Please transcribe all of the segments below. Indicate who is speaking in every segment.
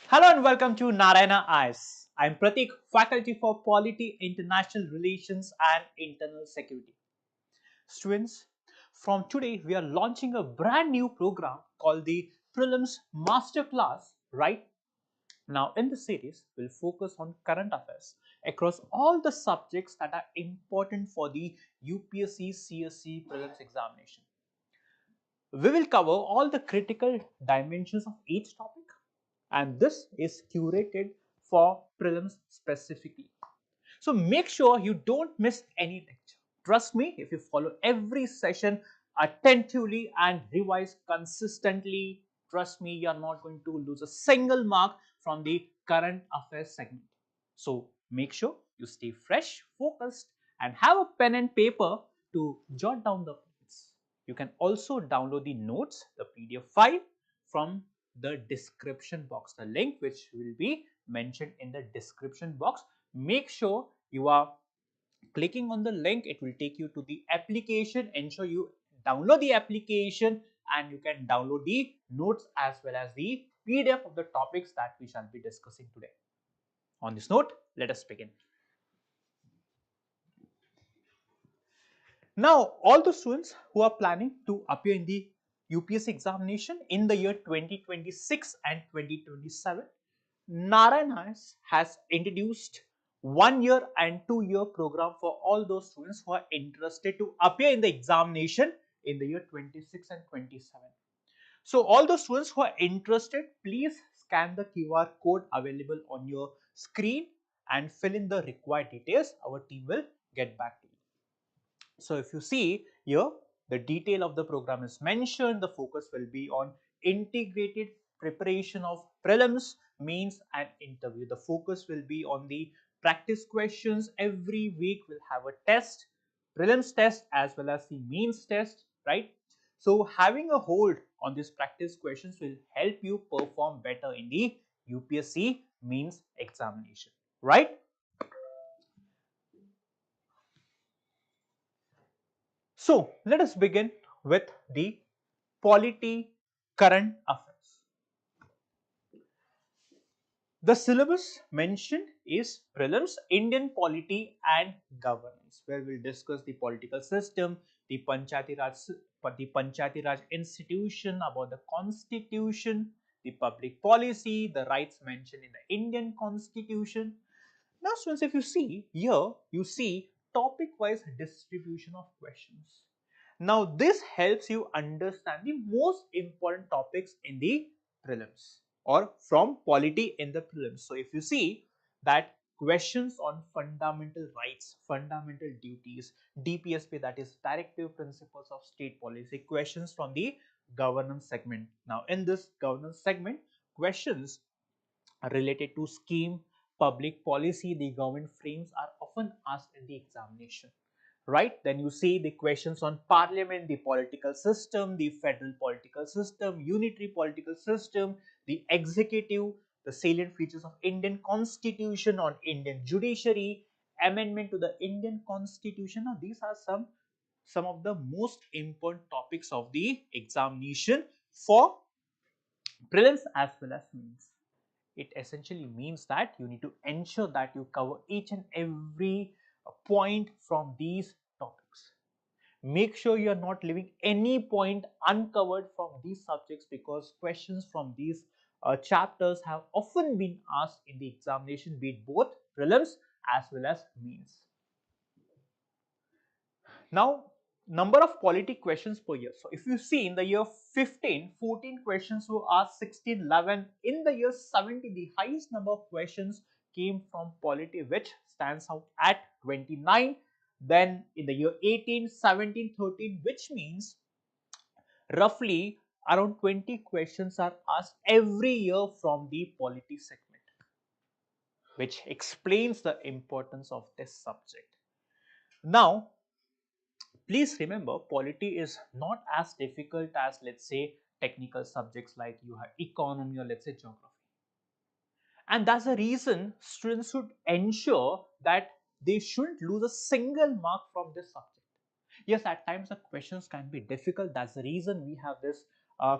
Speaker 1: Hello and welcome to Narayana Eyes. I am Pratik, Faculty for Polity, International Relations and Internal Security. Students, from today we are launching a brand new program called the Prelims Masterclass, right? Now in this series, we'll focus on current affairs across all the subjects that are important for the UPSC CSC Prelims examination. We will cover all the critical dimensions of each topic, and this is curated for prelims specifically. So make sure you don't miss any lecture. Trust me, if you follow every session attentively and revise consistently, trust me, you are not going to lose a single mark from the current affairs segment. So make sure you stay fresh, focused, and have a pen and paper to jot down the points. You can also download the notes, the PDF file from the description box, the link which will be mentioned in the description box. Make sure you are clicking on the link. It will take you to the application. Ensure you download the application and you can download the notes as well as the PDF of the topics that we shall be discussing today. On this note, let us begin. Now, all the students who are planning to appear in the UPSC examination in the year 2026 and 2027, Narayana has introduced 1 year and 2 year program for all those students who are interested to appear in the examination in the year 26 and 27. So all the students who are interested, please scan the QR code available on your screen and fill in the required details. Our team will get back to you. So if you see here, the detail of the program is mentioned. The focus will be on integrated preparation of prelims, mains and interview. The focus will be on the practice questions. Every week we'll have a test, prelims test as well as the mains test, right? So having a hold on these practice questions will help you perform better in the UPSC mains examination, right? So let us begin with the polity current affairs. The syllabus mentioned is Prelims, Indian Polity and Governance, where we'll discuss the political system, the Panchayati Raj institution, about the constitution, the public policy, the rights mentioned in the Indian constitution. Now students, if you see here, you see topic wise distribution of questions. Now this helps you understand the most important topics in the prelims or from polity in the prelims. So if you see that questions on fundamental rights, fundamental duties, DPSP, that is directive principles of state policy, questions from the governance segment. Now in this governance segment, questions related to scheme, public policy, the government frames are often asked in the examination, right? Then you see the questions on parliament, the political system, the federal political system, unitary political system, the executive, the salient features of Indian constitution, on Indian judiciary, amendment to the Indian constitution. Now these are some of the most important topics of the examination for prelims as well as mains. It essentially means that you need to ensure that you cover each and every point from these topics. Make sure you are not leaving any point uncovered from these subjects, because questions from these chapters have often been asked in the examination, be it both prelims as well as mains. Now, number of polity questions per year. So if you see in the year 15, 14 questions were asked, 16, 11. In the year 70, the highest number of questions came from polity, which stands out at 29. Then in the year 18, 17, 13, which means roughly around 20 questions are asked every year from the polity segment, which explains the importance of this subject. Now, please remember, polity is not as difficult as, let's say, technical subjects like you have economy or let's say geography. And that's the reason students should ensure that they shouldn't lose a single mark from this subject. Yes, at times the questions can be difficult. That's the reason we have this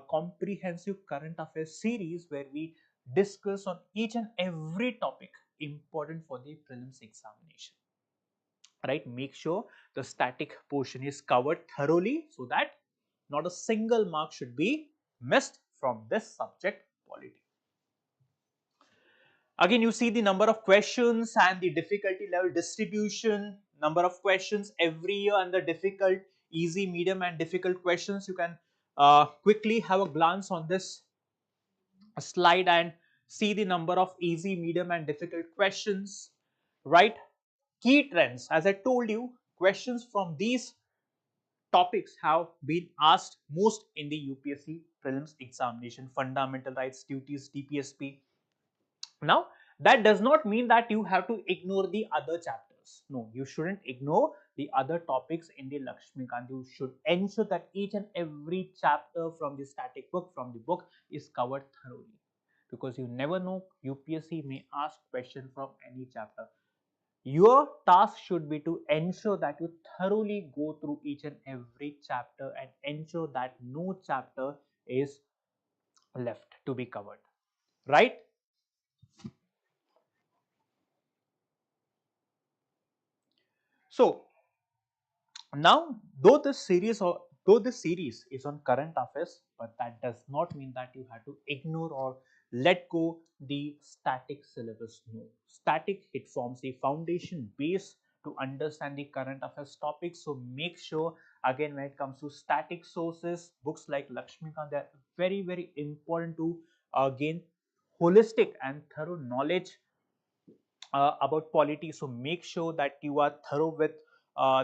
Speaker 1: comprehensive current affairs series where we discuss on each and every topic important for the prelims examination, right? Make sure the static portion is covered thoroughly so that not a single mark should be missed from this subject polity. Again, you see the number of questions and the difficulty level distribution, number of questions every year and the difficult, easy, medium and difficult questions. You can quickly have a glance on this slide and see the number of easy, medium and difficult questions, right? Key trends, as I told you, questions from these topics have been asked most in the UPSC Prelims examination, fundamental rights, duties, DPSP. Now, that does not mean that you have to ignore the other chapters. No, you shouldn't ignore the other topics in the Lakshmikant. You should ensure that each and every chapter from the static book, from the book, is covered thoroughly. Because you never know, UPSC may ask question from any chapter. Your task should be to ensure that you thoroughly go through each and every chapter and ensure that no chapter is left to be covered, right? So now, though this series is on current affairs, but that does not mean that you have to ignore or let go the static syllabus. No, static, it forms the foundation base to understand the current affairs topics. So make sure, again, when it comes to static sources, books like Lakshmikant, they are very important to gain holistic and thorough knowledge about polity. So make sure that you are thorough with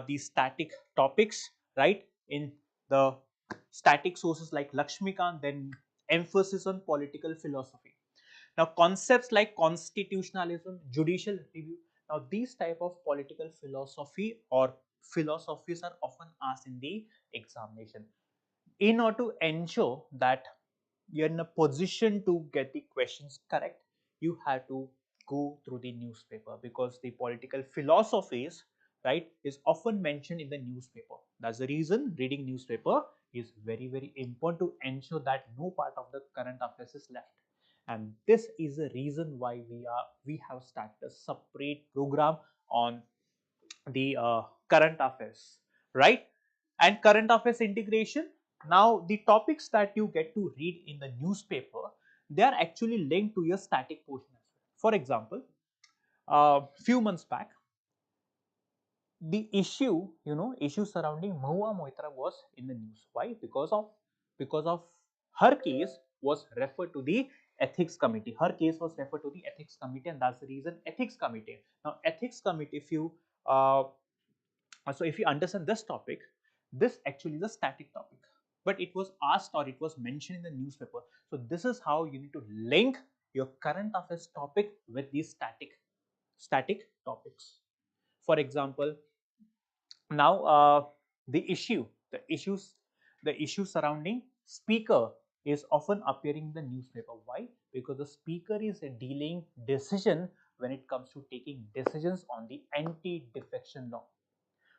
Speaker 1: these static topics, right? In the static sources like Lakshmikant, then emphasis on political philosophy. Now, concepts like constitutionalism, judicial review, now these type of political philosophy or philosophies are often asked in the examination. In order to ensure that you're in a position to get the questions correct, you have to go through the newspaper, because the political philosophies, right, is often mentioned in the newspaper. That's the reason reading newspaper is very important to ensure that no part of the current affairs is left. And this is the reason why we have started a separate program on the current affairs, right? And current affairs integration. Now, the topics that you get to read in the newspaper, they are actually linked to your static portion as well. For example, few months back, the issue surrounding Mahua Moitra was in the news. Why? Because of her case was referred to the ethics committee. Her case was referred to the ethics committee, and that's the reason ethics committee. Now, ethics committee, uh, if you understand this topic, this actually is a static topic, but it was asked or it was mentioned in the newspaper. So this is how you need to link your current affairs topic with these static topics. For example, now the issue surrounding speaker is often appearing in the newspaper. Why? Because the speaker is dealing decision when it comes to taking decisions on the anti-defection law.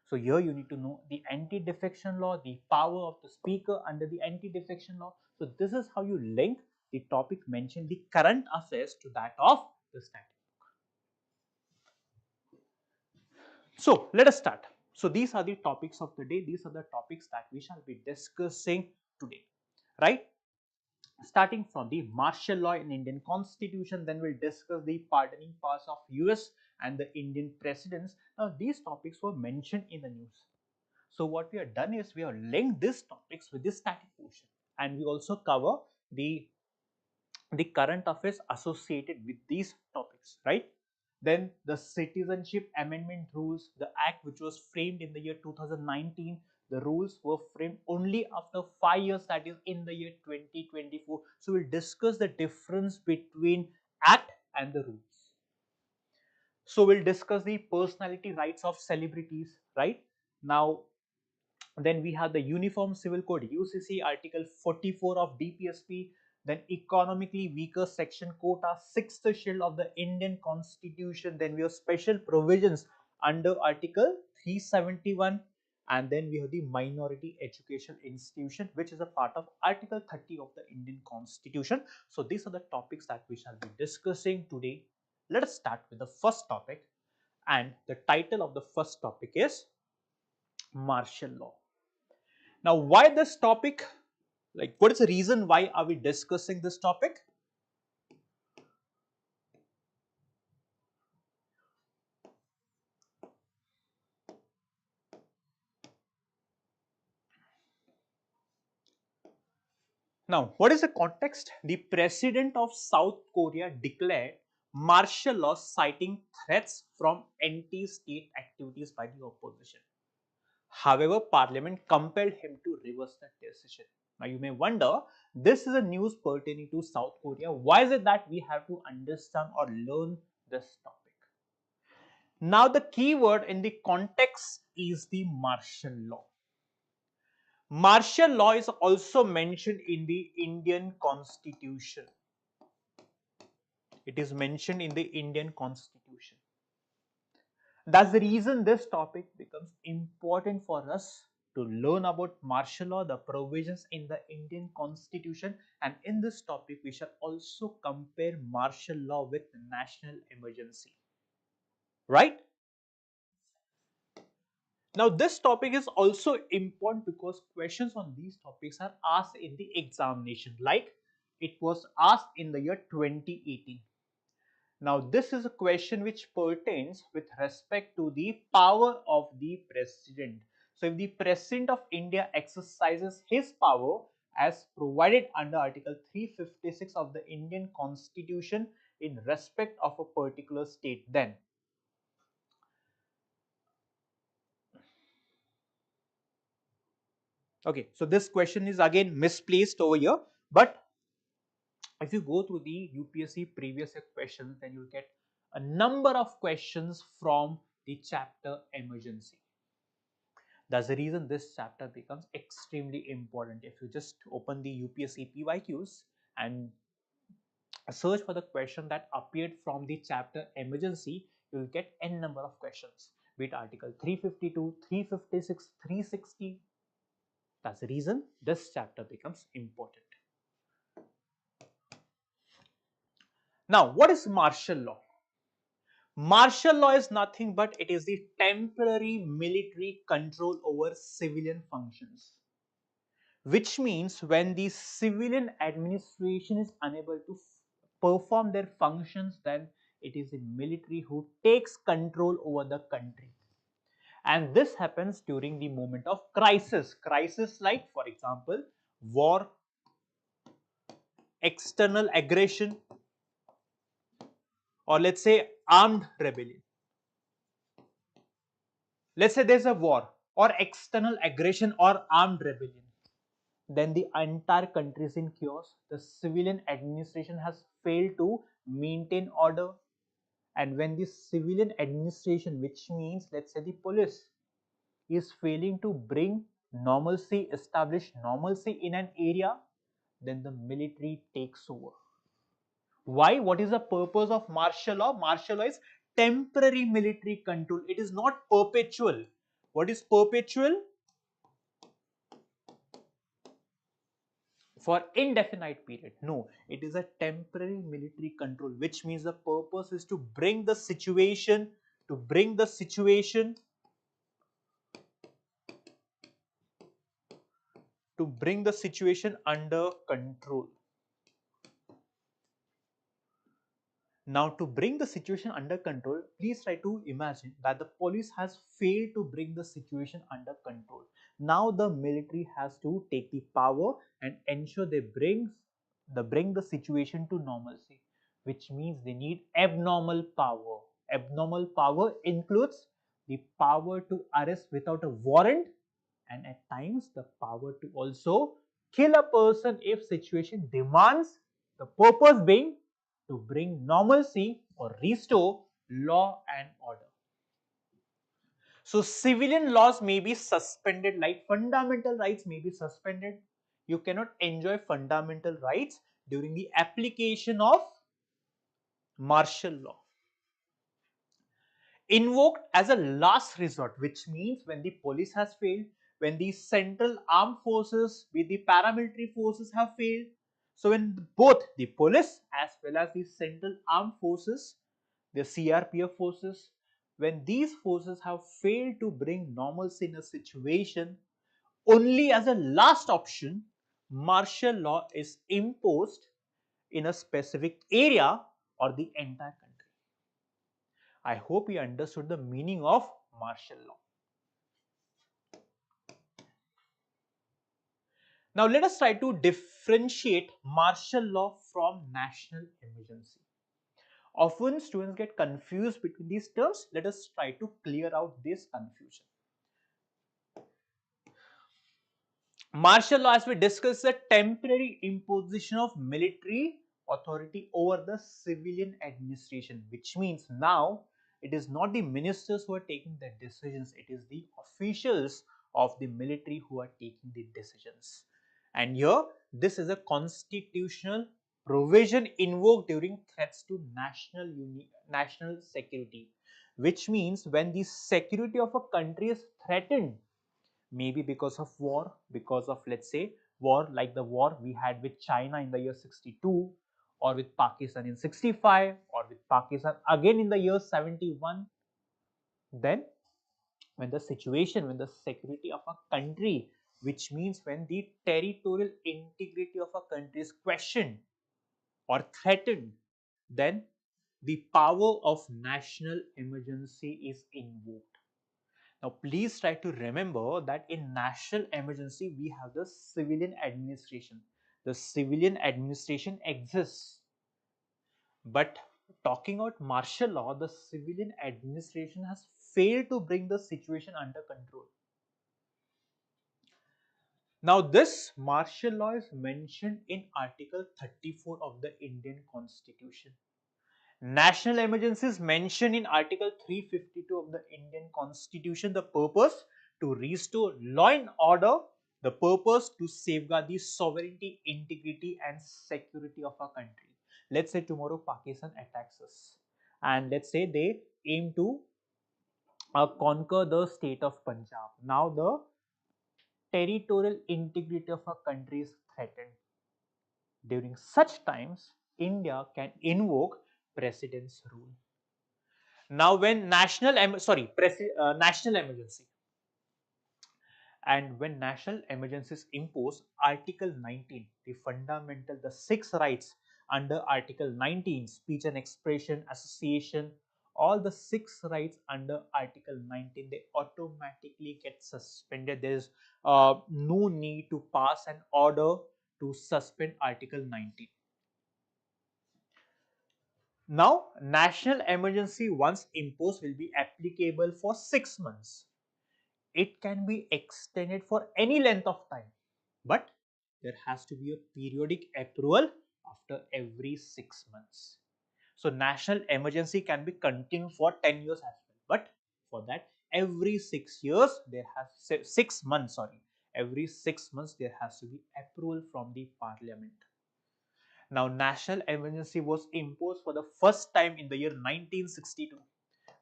Speaker 1: So here you need to know the anti-defection law, the power of the speaker under the anti-defection law. So this is how you link the topic mentioned, the current affairs, to that of the static. So let us start. So these are the topics of the day. These are the topics that we shall be discussing today, right? Starting from the martial law in Indian Constitution, then we'll discuss the pardoning powers of US and the Indian presidents. Now these topics were mentioned in the news. So what we have done is we have linked these topics with this static portion, and we also cover the current affairs associated with these topics, right? Then the Citizenship Amendment Rules, the act which was framed in the year 2019, the rules were framed only after 5 years, that is in the year 2024. So we'll discuss the difference between act and the rules. So we'll discuss the personality rights of celebrities, right? Now, then we have the Uniform Civil Code UCC Article 44 of DPSP. Then economically weaker section quota, sixth shield of the Indian Constitution. Then we have special provisions under Article 371. And then we have the minority education institution, which is a part of Article 30 of the Indian Constitution. So these are the topics that we shall be discussing today. Let us start with the first topic, and the title of the first topic is martial law. Now, why this topic? Like, what is the reason why are we discussing this topic? Now, what is the context? The president of South Korea declared martial law, citing threats from anti-state activities by the opposition. However, Parliament compelled him to reverse that decision. Now, you may wonder, this is a news pertaining to South Korea. Why is it that we have to understand or learn this topic? Now, the key word in the context is the martial law. Martial law is also mentioned in the Indian Constitution. It is mentioned in the Indian Constitution. That's the reason this topic becomes important for us to learn about martial law, the provisions in the Indian Constitution, and in this topic we shall also compare martial law with national emergency. Right? Now, this topic is also important because questions on these topics are asked in the examination, like it was asked in the year 2018. Now, this is a question which pertains with respect to the power of the president. So, if the president of India exercises his power as provided under Article 356 of the Indian Constitution in respect of a particular state, then okay, so this question is again misplaced over here, but if you go through the UPSC previous year questions, then you'll get a number of questions from the chapter emergency. That's the reason this chapter becomes extremely important. If you just open the UPSC PYQs and search for the question that appeared from the chapter emergency, you will get n number of questions, be it article 352, 356, 360. That's the reason this chapter becomes important. Now, what is martial law? Martial law is nothing but it is the temporary military control over civilian functions, which means when the civilian administration is unable to perform their functions, then it is the military who takes control over the country. And this happens during the moment of crisis. Crisis like, for example, war, external aggression, or let's say armed rebellion. Let's say there's a war or external aggression or armed rebellion. Then the entire country is in chaos. The civilian administration has failed to maintain order. And when the civilian administration, which means let's say the police, is failing to bring normalcy, establish normalcy in an area, then the military takes over. Why? What is the purpose of martial law? Martial law is temporary military control. It is not perpetual. What is perpetual? For indefinite period. No, it is a temporary military control, which means the purpose is to bring the situation, under control. Now, to bring the situation under control, please try to imagine that the police has failed to bring the situation under control. Now, the military has to take the power and ensure they bring the situation to normalcy, which means they need abnormal power. Abnormal power includes the power to arrest without a warrant, and at times the power to also kill a person if situation demands, the purpose being to bring normalcy or restore law and order. So civilian laws may be suspended, like fundamental rights may be suspended. You cannot enjoy fundamental rights during the application of martial law. invoked as a last resort, which means when the police has failed, when the central armed forces with the paramilitary forces have failed. So when both the police as well as the central armed forces, the CRPF forces, when these forces have failed to bring normalcy in a situation, only as a last option, martial law is imposed in a specific area or the entire country. I hope you understood the meaning of martial law. Now let us try to differentiate martial law from national emergency. Often students get confused between these terms. Let us try to clear out this confusion. Martial law, as we discussed, is a temporary imposition of military authority over the civilian administration, which means now it is not the ministers who are taking the decisions, it is the officials of the military who are taking the decisions. And here, this is a constitutional provision invoked during threats to national security, which means when the security of a country is threatened, maybe because of war, because of, let's say, war like the war we had with China in the year 62, or with Pakistan in 65, or with Pakistan again in the year 71. Then when the situation, when the security of a country, which means when the territorial integrity of a country is questioned or threatened, then the power of national emergency is invoked. Now, please try to remember that in national emergency, we have the civilian administration. The civilian administration exists. But talking about martial law, the civilian administration has failed to bring the situation under control. Now, this martial law is mentioned in Article 34 of the Indian Constitution. National emergency is mentioned in Article 352 of the Indian Constitution. The purpose to restore law and order, the purpose to safeguard the sovereignty, integrity and security of our country. Let's say tomorrow Pakistan attacks us and let's say they aim to conquer the state of Punjab. Now the territorial integrity of our country is threatened. During such times, India can invoke President's rule. Now, when national emergency, and when national emergency is imposed, Article 19, the 6 rights under Article 19, speech and expression, association, all the 6 rights under Article 19, they automatically get suspended. There is no need to pass an order to suspend Article 19. Now, national emergency once imposed will be applicable for 6 months. It can be extended for any length of time, but there has to be a periodic approval after every 6 months. So, national emergency can be continued for 10 years as well, but for that every 6 years there has 6 months, every 6 months there has to be approval from the parliament. Now, national emergency was imposed for the first time in the year 1962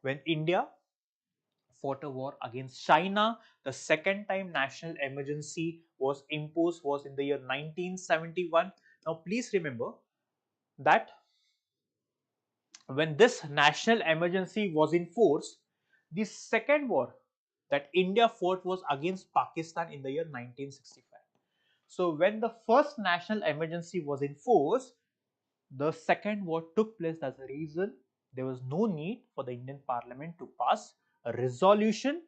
Speaker 1: when India fought a war against China. The second time national emergency was imposed was in the year 1971. Now, please remember that when this national emergency was in force, the second war that India fought was against Pakistan in the year 1965. So, when the first national emergency was in force, the second war took place. That's the reason there was no need for the Indian Parliament to pass a resolution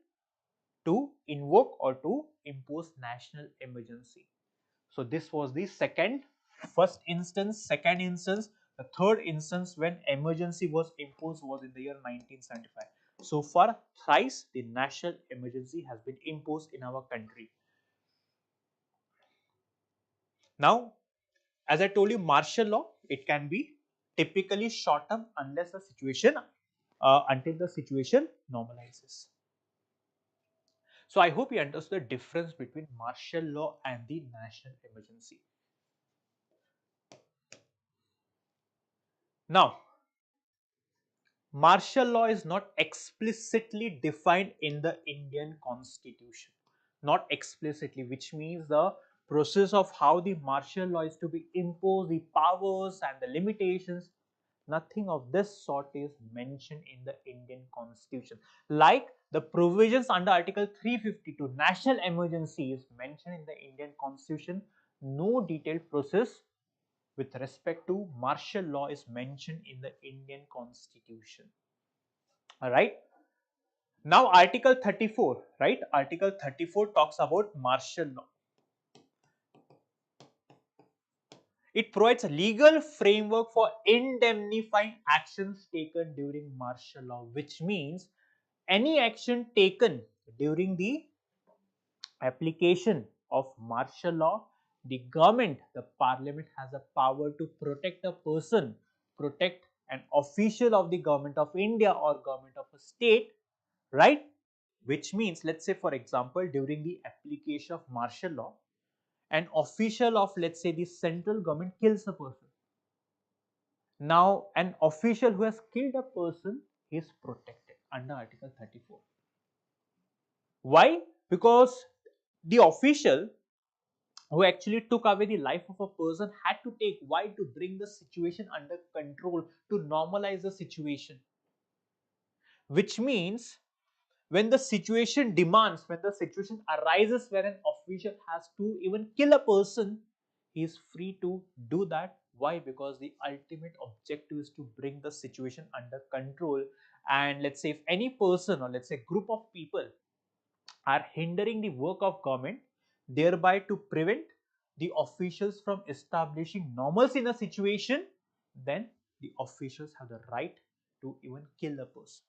Speaker 1: to invoke or to impose national emergency. So this was the first instance, second instance, the third instance when emergency was imposed was in the year 1975. So far, thrice the national emergency has been imposed in our country. Now, as I told you, martial law, it can be typically short term until the situation normalizes. So I hope you understood the difference between martial law and the national emergency. Now, martial law is not explicitly defined in the Indian Constitution. Not explicitly, which means the process of how the martial law is to be imposed, the powers and the limitations, nothing of this sort is mentioned in the Indian Constitution. Like the provisions under Article 352, national emergency is mentioned in the Indian Constitution. No detailed process with respect to martial law is mentioned in the Indian Constitution. Alright. Now Article 34, right? Article 34 talks about martial law. It provides a legal framework for indemnifying actions taken during martial law, which means any action taken during the application of martial law, the government, the parliament has a power to protect a person, protect an official of the government of India or government of a state, right? Which means, let's say for example, during the application of martial law, an official of, let's say, the central government kills a person. Now, an official who has killed a person is protected under Article 34. Why? Because the official who actually took away the life of a person had to take, why? To bring the situation under control, to normalize the situation. Which means when the situation demands, when the situation arises where an official has to even kill a person, he is free to do that. Why? Because the ultimate objective is to bring the situation under control. And let's say if any person or let's say group of people are hindering the work of government, thereby to prevent the officials from establishing normalcy in a situation, then the officials have the right to even kill a person.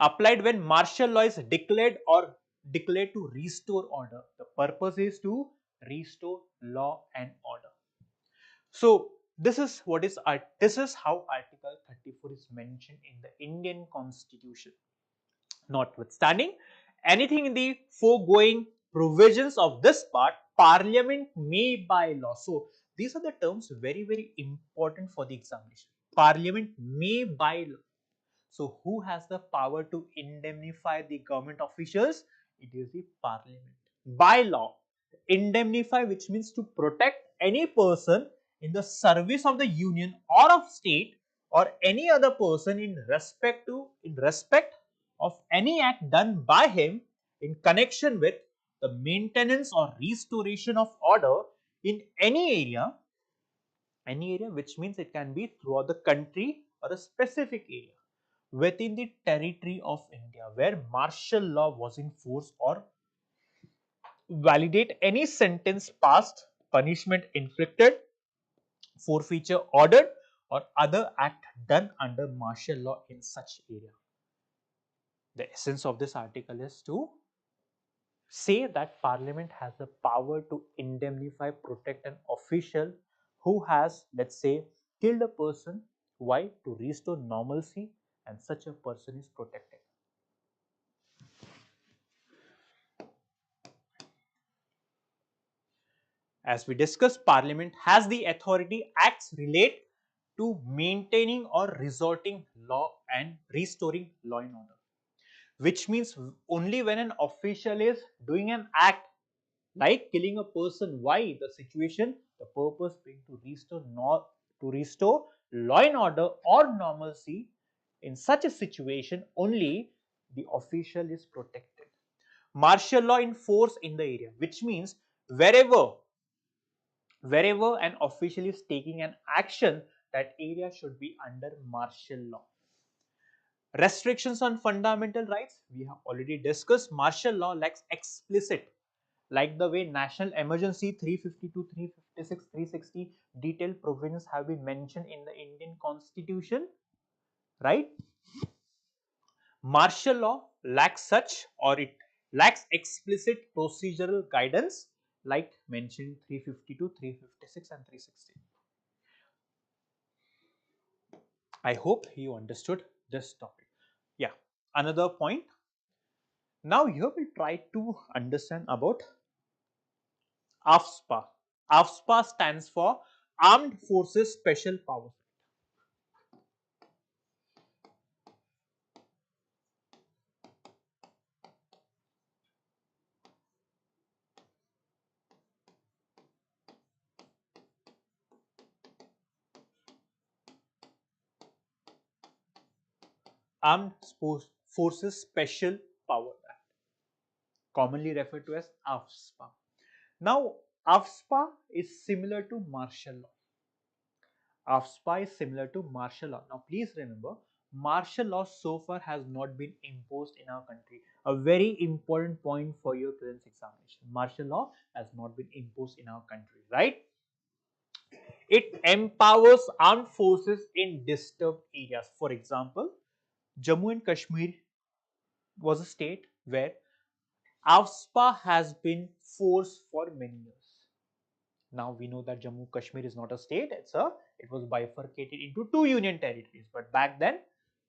Speaker 1: Applied when martial law is declared or declared to restore order. The purpose is to restore law and order. So this is how Article 34 is mentioned in the Indian Constitution. Notwithstanding anything in the foregoing provisions of this part, Parliament may by law. So these are the terms very important for the examination. Parliament may by law. So who has the power to indemnify the government officials? It is the parliament. By law, indemnify, which means to protect any person in the service of the union or of state or any other person in respect of any act done by him in connection with the maintenance or restoration of order in any area, which means it can be throughout the country or a specific area within the territory of India where martial law was in force, or validate any sentence passed, punishment inflicted, forfeiture ordered, or other act done under martial law in such area. The essence of this article is to say that Parliament has the power to indemnify, protect an official who has, let's say, killed a person. Why? To restore normalcy, and such a person is protected. As we discussed, Parliament has the authority, acts relate to maintaining or resorting law and restoring law and order. Which means only when an official is doing an act like killing a person, why? The situation, the purpose being to restore law and order or normalcy. In such a situation, only the official is protected. Martial law in force in the area, which means wherever an official is taking an action, that area should be under martial law. Restrictions on fundamental rights, we have already discussed. Martial law lacks explicit, like the way national emergency 352, 356, 360 detailed provisions have been mentioned in the Indian Constitution, right? Martial law lacks such, or it lacks explicit procedural guidance like mentioned 352, 356 and 360. I hope you understood this topic. Yeah, another point. Now here we'll try to understand about AFSPA. AFSPA stands for Armed Forces Special Powers. Armed Forces Special Power Act, commonly referred to as AFSPA. Now, AFSPA is similar to martial law. AFSPA is similar to martial law. Now, please remember, martial law so far has not been imposed in our country. A very important point for your prelims examination. Martial law has not been imposed in our country, right? It empowers armed forces in disturbed areas. For example, Jammu and Kashmir was a state where AFSPA has been forced for many years. Now we know that Jammu Kashmir is not a state, it was bifurcated into two union territories. But back then,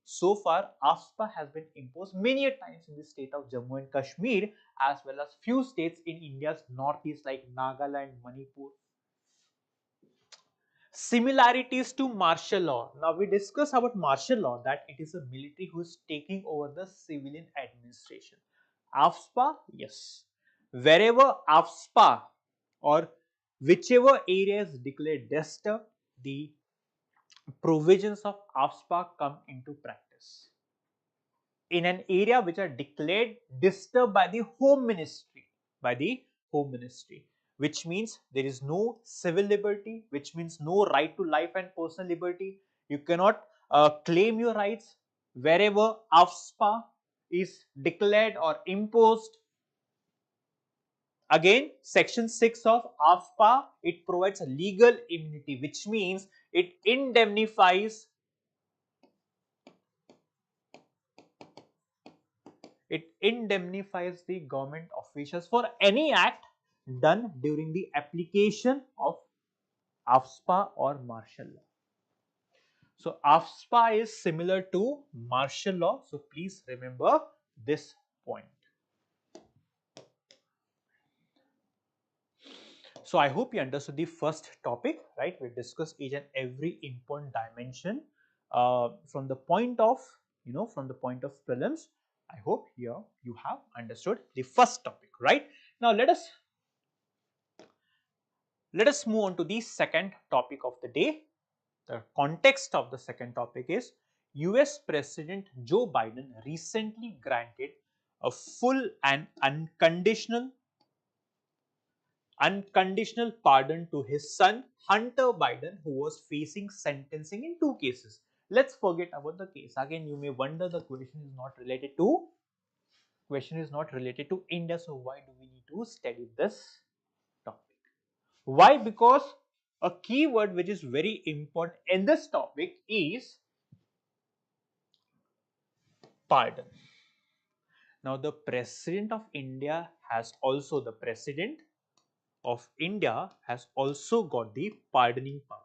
Speaker 1: so far, AFSPA has been imposed many a times in the state of Jammu and Kashmir, as well as few states in India's northeast like Nagaland, Manipur. Similarities to martial law. Now we discuss about martial law, that it is a military who is taking over the civilian administration. AFSPA, yes. Wherever AFSPA or whichever area is declared disturbed, the provisions of AFSPA come into practice. In an area which are declared disturbed by the Home Ministry, which means there is no civil liberty, which means no right to life and personal liberty. You cannot claim your rights. Wherever AFSPA is declared or imposed, again, Section 6 of AFSPA, it provides a legal immunity, which means it indemnifies the government officials for any act done during the application of AFSPA or martial law. So AFSPA is similar to martial law. So please remember this point. So I hope you understood the first topic, right? We discussed each and every important dimension from the point of, prelims. I hope here you have understood the first topic, right? Now let us move on to the second topic of the day. The context of the second topic is US President Joe Biden recently granted a full and unconditional pardon to his son Hunter Biden, who was facing sentencing in two cases. Let's forget about the case. Again, you may wonder, the question is not related to India, so why do we need to study this topic? Why? Because a keyword which is very important in this topic is pardon. Now, the president of India has also got the pardoning power.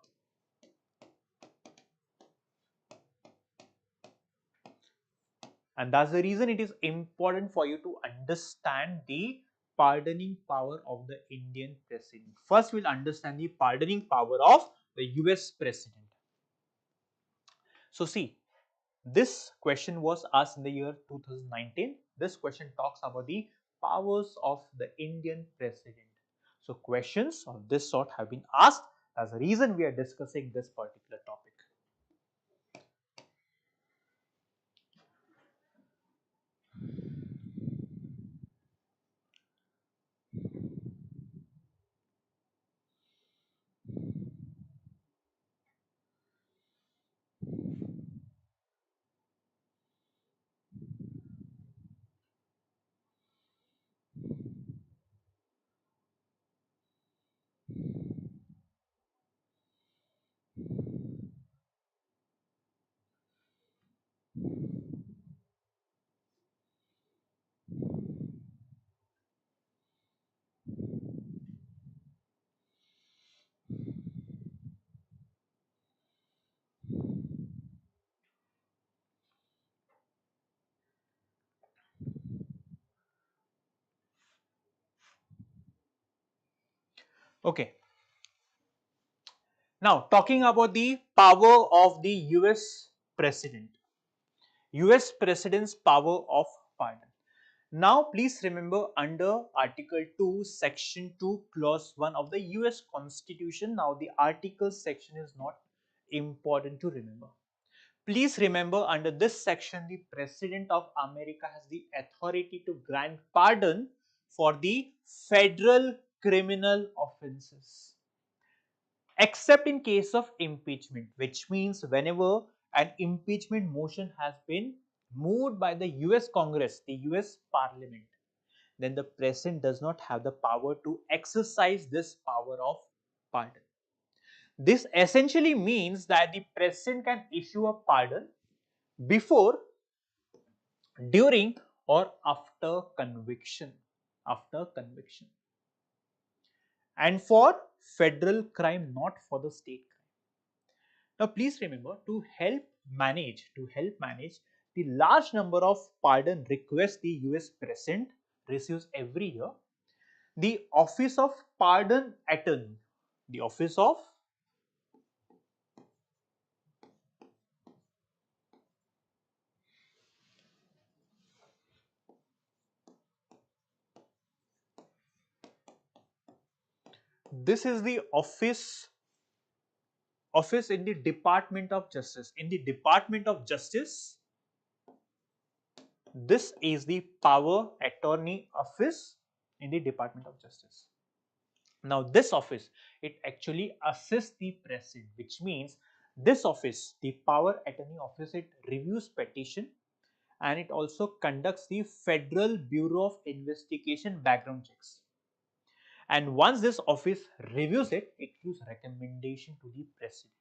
Speaker 1: And that's the reason it is important for you to understand the pardoning power of the Indian president. First, we'll understand the pardoning power of the US president. So, see, this question was asked in the year 2019. This question talks about the powers of the Indian president. So, questions of this sort have been asked. That's the reason we are discussing this particular topic. Okay. Now, talking about the power of the US president. US president's power of pardon. Now, please remember, under Article 2, Section 2, Clause 1 of the US Constitution, now the article section is not important to remember. Please remember, under this section, the President of America has the authority to grant pardon for the federal criminal offenses, except in case of impeachment, which means whenever an impeachment motion has been moved by the US Congress, the US Parliament, then the President does not have the power to exercise this power of pardon. This essentially means that the President can issue a pardon before, during, or after conviction. After conviction. And for federal crime, not for the state crime. Now, please remember, to help manage the large number of pardon requests the US President receives every year, the Office of Pardon Attorney, the Office of this is the office in the Department of Justice. In the Department of Justice, this is the Power Attorney Office in the Department of Justice. Now, this office, it actually assists the President, which means this office, the Power Attorney Office, it reviews petition and it also conducts the Federal Bureau of Investigation background checks. And once this office reviews it, it gives recommendation to the President.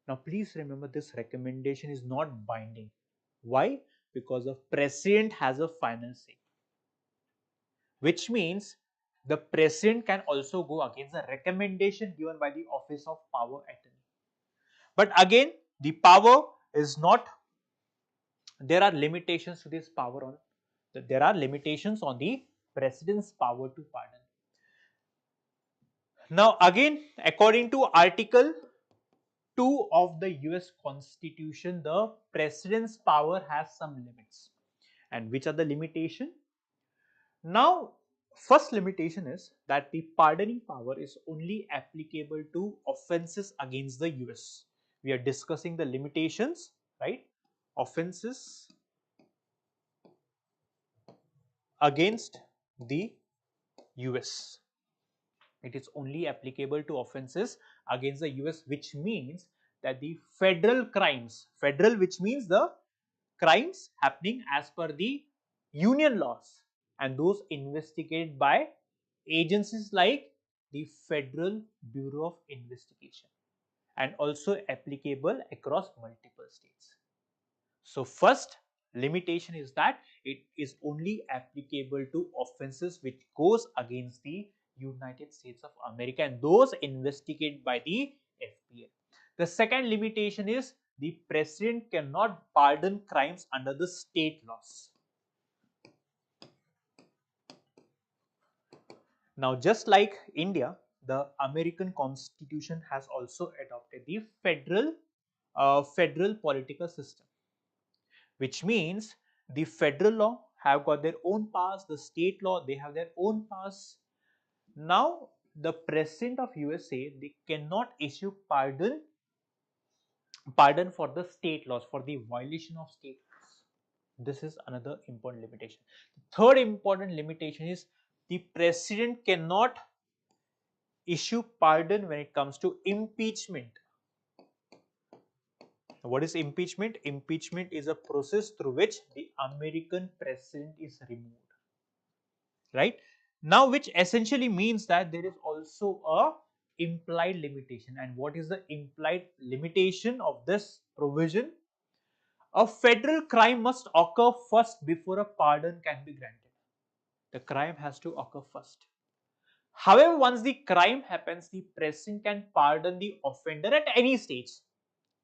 Speaker 1: Now, please remember, this recommendation is not binding. Why? Because the President has a final say, which means the President can also go against the recommendation given by the Office of Power Attorney. But again, the power is not, there are limitations to this power on, there are limitations on the President's power to pardon. Now, again, according to Article 2 of the US Constitution, the President's power has some limits. And which are the limitation? Now, first limitation is that the pardoning power is only applicable to offenses against the US. We are discussing the limitations, right? Offenses against the US. It is only applicable to offenses against the US, which means that the federal crimes, federal which means the crimes happening as per the union laws, and those investigated by agencies like the Federal Bureau of Investigation, and also applicable across multiple states. So, first limitation is that it is only applicable to offenses which goes against the United States of America and those investigated by the FBI. The second limitation is the President cannot pardon crimes under the state laws. Now, just like India, the American Constitution has also adopted the federal political system, which means the federal law have got their own powers, the state law, they have their own powers. Now, the President of USA, they cannot issue pardon for the state laws, for the violation of state laws. This is another important limitation. The third important limitation is the President cannot issue pardon when it comes to impeachment. What is impeachment? Impeachment is a process through which the American President is removed, right? Now, which essentially means that there is also a implied limitation. And what is the implied limitation of this provision? A federal crime must occur first before a pardon can be granted. The crime has to occur first. However, once the crime happens, the President can pardon the offender at any stage,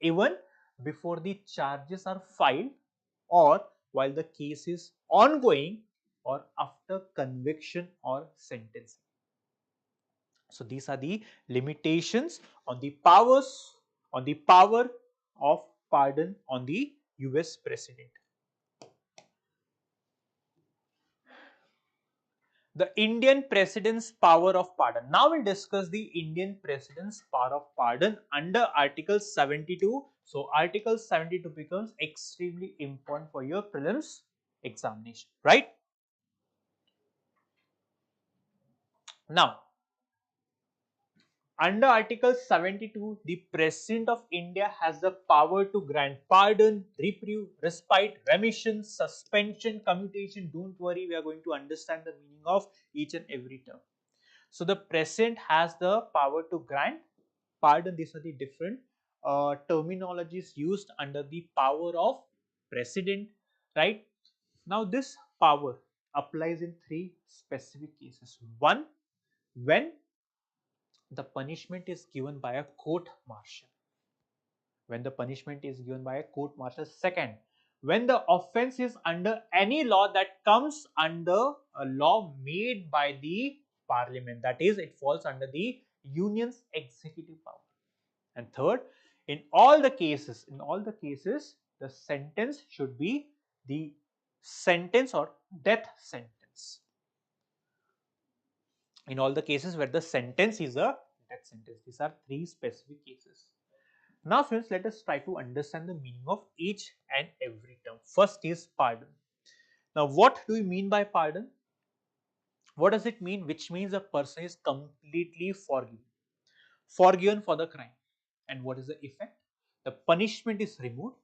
Speaker 1: even before the charges are filed, or while the case is ongoing, or after conviction or sentencing. So, these are the limitations on the power of pardon on the US President. The Indian President's power of pardon. Now we'll discuss the Indian President's power of pardon under Article 72. So Article 72 becomes extremely important for your prelims examination, right? Now, under Article 72, the President of India has the power to grant pardon, reprieve, respite, remission, suspension, commutation. Don't worry, we are going to understand the meaning of each and every term. So, the President has the power to grant pardon. These are the different terminologies used under the power of President, right? Now, this power applies in three specific cases. One, when the punishment is given by a court martial. When the punishment is given by a court martial. Second, when the offense is under any law that comes under a law made by the parliament, that is, it falls under the union's executive power. And third, in all the cases, the sentence should be the sentence or death sentence. In all the cases where the sentence is a death sentence. These are three specific cases. Now friends, let us try to understand the meaning of each and every term. First is pardon. Now what do we mean by pardon? What does it mean? Which means a person is completely forgiven for the crime. And what is the effect? The punishment is removed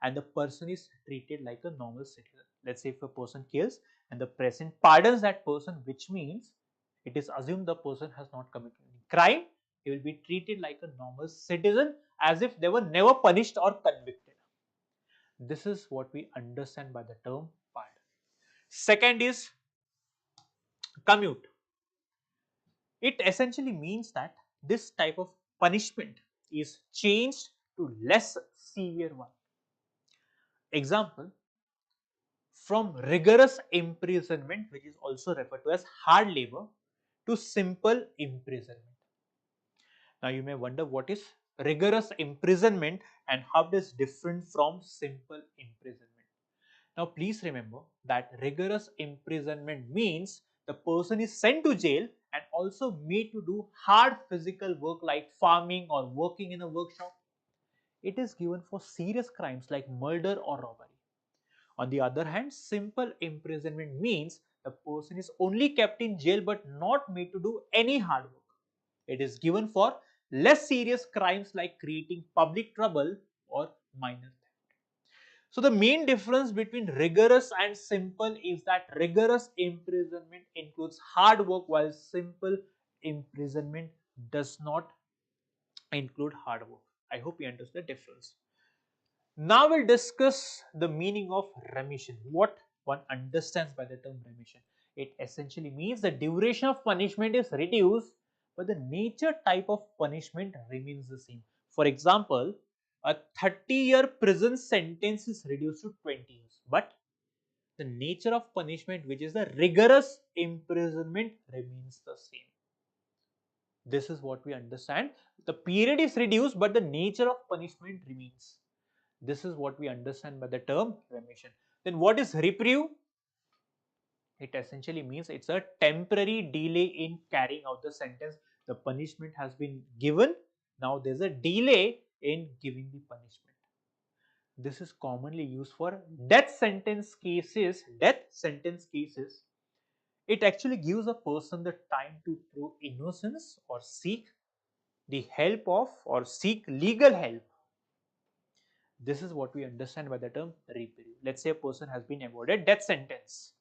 Speaker 1: and the person is treated like a normal citizen. Let's say if a person kills and the president pardons that person, which means it is assumed the person has not committed any crime, he will be treated like a normal citizen as if they were never punished or convicted. This is what we understand by the term pardon. Second is commute. It essentially means that this type of punishment is changed to less severe one. Example, from rigorous imprisonment, which is also referred to as hard labor, to simple imprisonment. Now you may wonder what is rigorous imprisonment and how it is different from simple imprisonment. Now please remember that rigorous imprisonment means the person is sent to jail and also made to do hard physical work like farming or working in a workshop. It is given for serious crimes like murder or robbery. On the other hand, simple imprisonment means the person is only kept in jail but not made to do any hard work. It is given for less serious crimes like creating public trouble or minor theft. So the main difference between rigorous and simple is that rigorous imprisonment includes hard work while simple imprisonment does not include hard work. I hope you understand the difference. Now we'll discuss the meaning of remission. What one understands by the term remission. It essentially means the duration of punishment is reduced, but the nature type of punishment remains the same. For example, a 30-year prison sentence is reduced to 20 years, but the nature of punishment, which is the rigorous imprisonment, remains the same. This is what we understand. The period is reduced, but the nature of punishment remains. This is what we understand by the term remission. Then what is reprieve? It essentially means it's a temporary delay in carrying out the sentence. The punishment has been given. Now there's a delay in giving the punishment. This is commonly used for death sentence cases. It actually gives a person the time to prove innocence or seek the help of or seek legal help. This is what we understand by the term reprieve. Let's say a person has been awarded death sentence.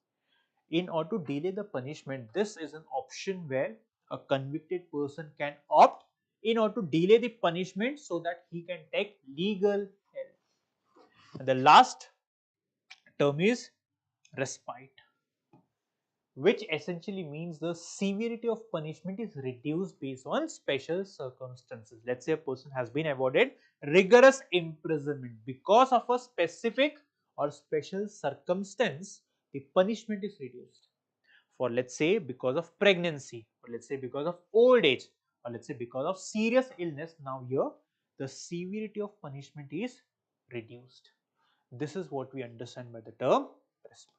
Speaker 1: In order to delay the punishment, this is an option where a convicted person can opt in order to delay the punishment so that he can take legal help. And the last term is respite, which essentially means the severity of punishment is reduced based on special circumstances. Let's say a person has been awarded rigorous imprisonment because of a specific or special circumstance, the punishment is reduced. For let's say because of pregnancy, or let's say because of old age, or let's say because of serious illness, now here the severity of punishment is reduced. This is what we understand by the term respite.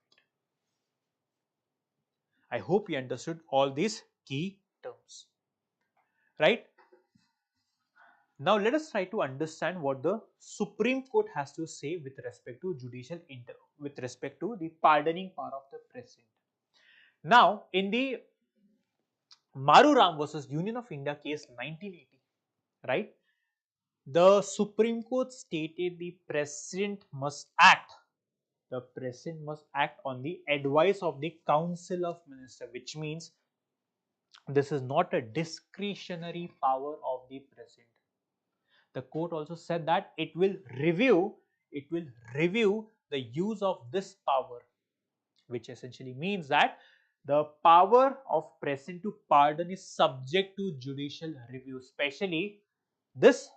Speaker 1: I hope you understood all these key terms, right? Now let us try to understand what the Supreme Court has to say with respect to with respect to the pardoning power of the president. Now, in the Maruram versus Union of India case 1980, right? The Supreme Court stated the president must act. The president must act on the advice of the Council of Ministers, which means this is not a discretionary power of the president. The court also said that it will review the use of this power, which essentially means that the power of president to pardon is subject to judicial review. Especially this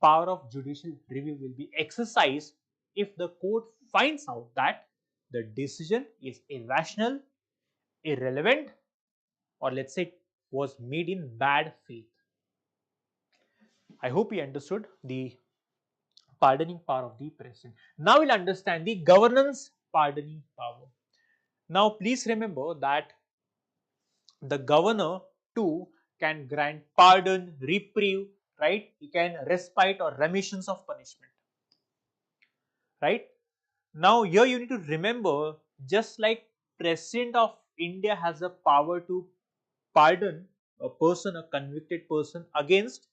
Speaker 1: power of judicial review will be exercised if the court finds out that the decision is irrational, irrelevant, or let's say was made in bad faith. I hope you understood the pardoning power of the president. Now we'll understand the governance pardoning power. Now please remember that the governor too can grant pardon, reprieve, right? He can respite or remissions of punishment, right? Now here you need to remember, just like President of India has the power to pardon a person, a convicted person against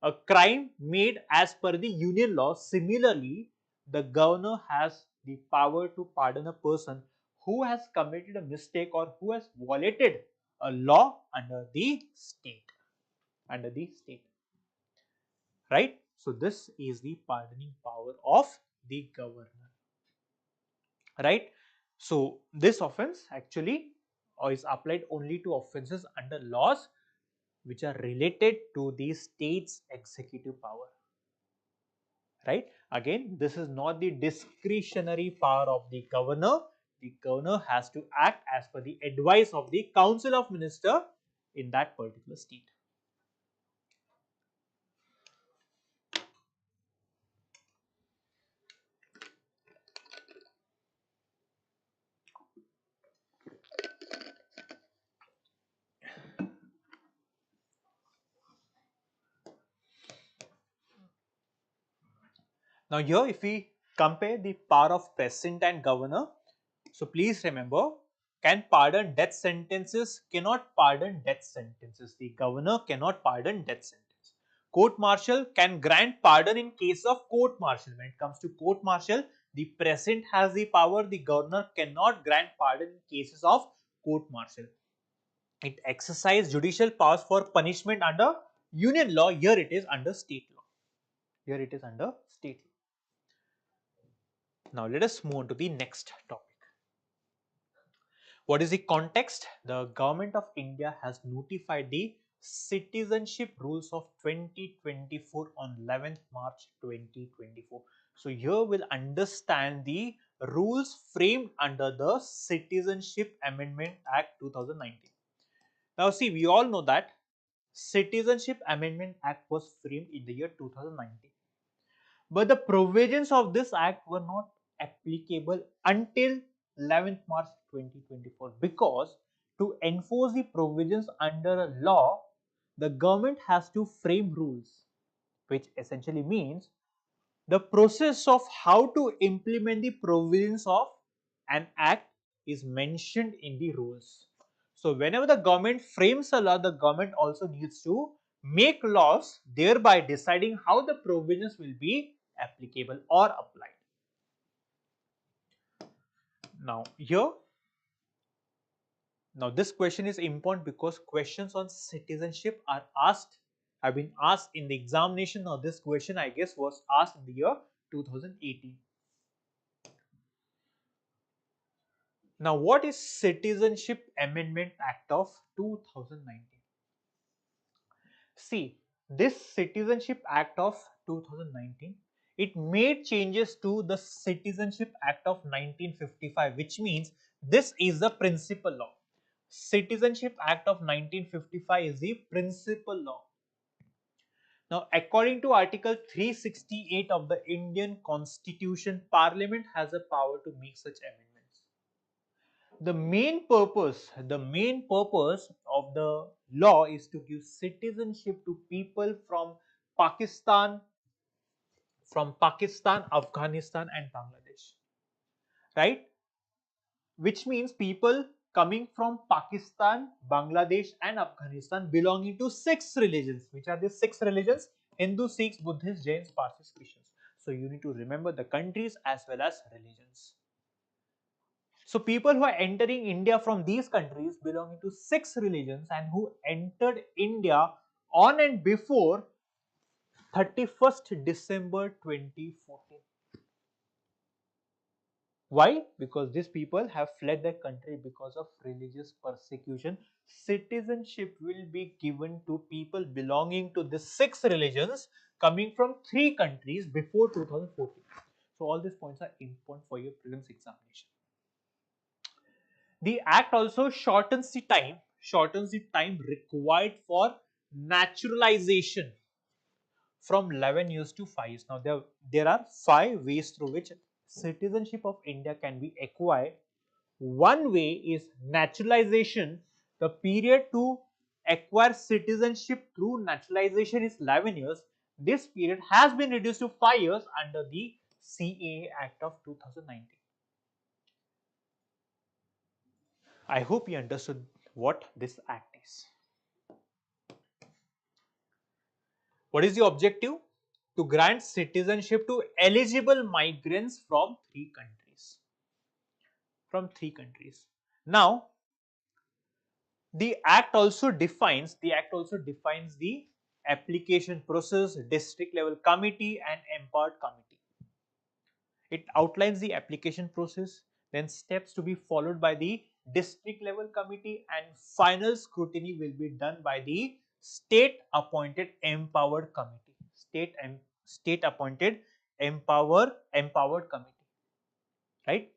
Speaker 1: a crime made as per the union law, similarly the governor has the power to pardon a person who has committed a mistake or who has violated a law under the state, right? So this is the pardoning power of the governor, right? So this offense actually is applied only to offenses under laws which are related to the state's executive power, right? Again, this is not the discretionary power of the governor. The governor has to act as per the advice of the Council of Ministers in that particular state. Now here if we compare the power of president and governor, so please remember, can pardon death sentences, cannot pardon death sentences. The governor cannot pardon death sentence. Court martial can grant pardon in case of court martial. When it comes to court martial, the president has the power, the governor cannot grant pardon in cases of court martial. It exercises judicial powers for punishment under union law. Here it is under state law. Here it is under state law. Now let us move on to the next topic. What is the context? The government of India has notified the citizenship rules of 2024 on 11th March 2024. So here we'll understand the rules framed under the Citizenship Amendment Act 2019. Now see, we all know that Citizenship Amendment Act was framed in the year 2019. But the provisions of this act were not applicable until 11th March 2024, because to enforce the provisions under a law, the government has to frame rules, which essentially means the process of how to implement the provisions of an act is mentioned in the rules. So whenever the government frames a law, the government also needs to make laws, thereby deciding how the provisions will be applicable or applied. Now here, now this question is important because questions on citizenship have been asked in the examination. Now this question I guess was asked in the year 2018. Now what is Citizenship Amendment Act of 2019? See, this Citizenship Act of 2019, it made changes to the Citizenship Act of 1955, which means this is the principal law. Citizenship Act of 1955 is the principal law. Now, according to Article 368 of the Indian Constitution, Parliament has a power to make such amendments. the main purpose of the law is to give citizenship to people Pakistan, Afghanistan, and Bangladesh, right? Which means people coming from Pakistan, Bangladesh, and Afghanistan belonging to 6 religions. Which are the 6 religions? Hindu, Sikhs, Buddhists, Jains, Parsis, Christians. So you need to remember the countries as well as religions. So people who are entering India from these countries belonging to 6 religions and who entered India on and before 31st December 2014. Why? Because these people have fled their country because of religious persecution. Citizenship will be given to people belonging to the 6 religions coming from 3 countries before 2014. So all these points are important for your prelims examination. The act also shortens the time required for naturalization from 11 years to 5 years. Now there are 5 ways through which citizenship of India can be acquired. One way is naturalization. The period to acquire citizenship through naturalization is 11 years. This period has been reduced to 5 years under the CAA Act of 2019. I hope you understood what this act is. What is the objective? To grant citizenship to eligible migrants from 3 countries. Now, the act also defines the application process, district level committee, and empowered committee. It outlines the application process, then steps to be followed by the district level committee, and final scrutiny will be done by the state appointed empowered committee. State appointed empowered committee, right?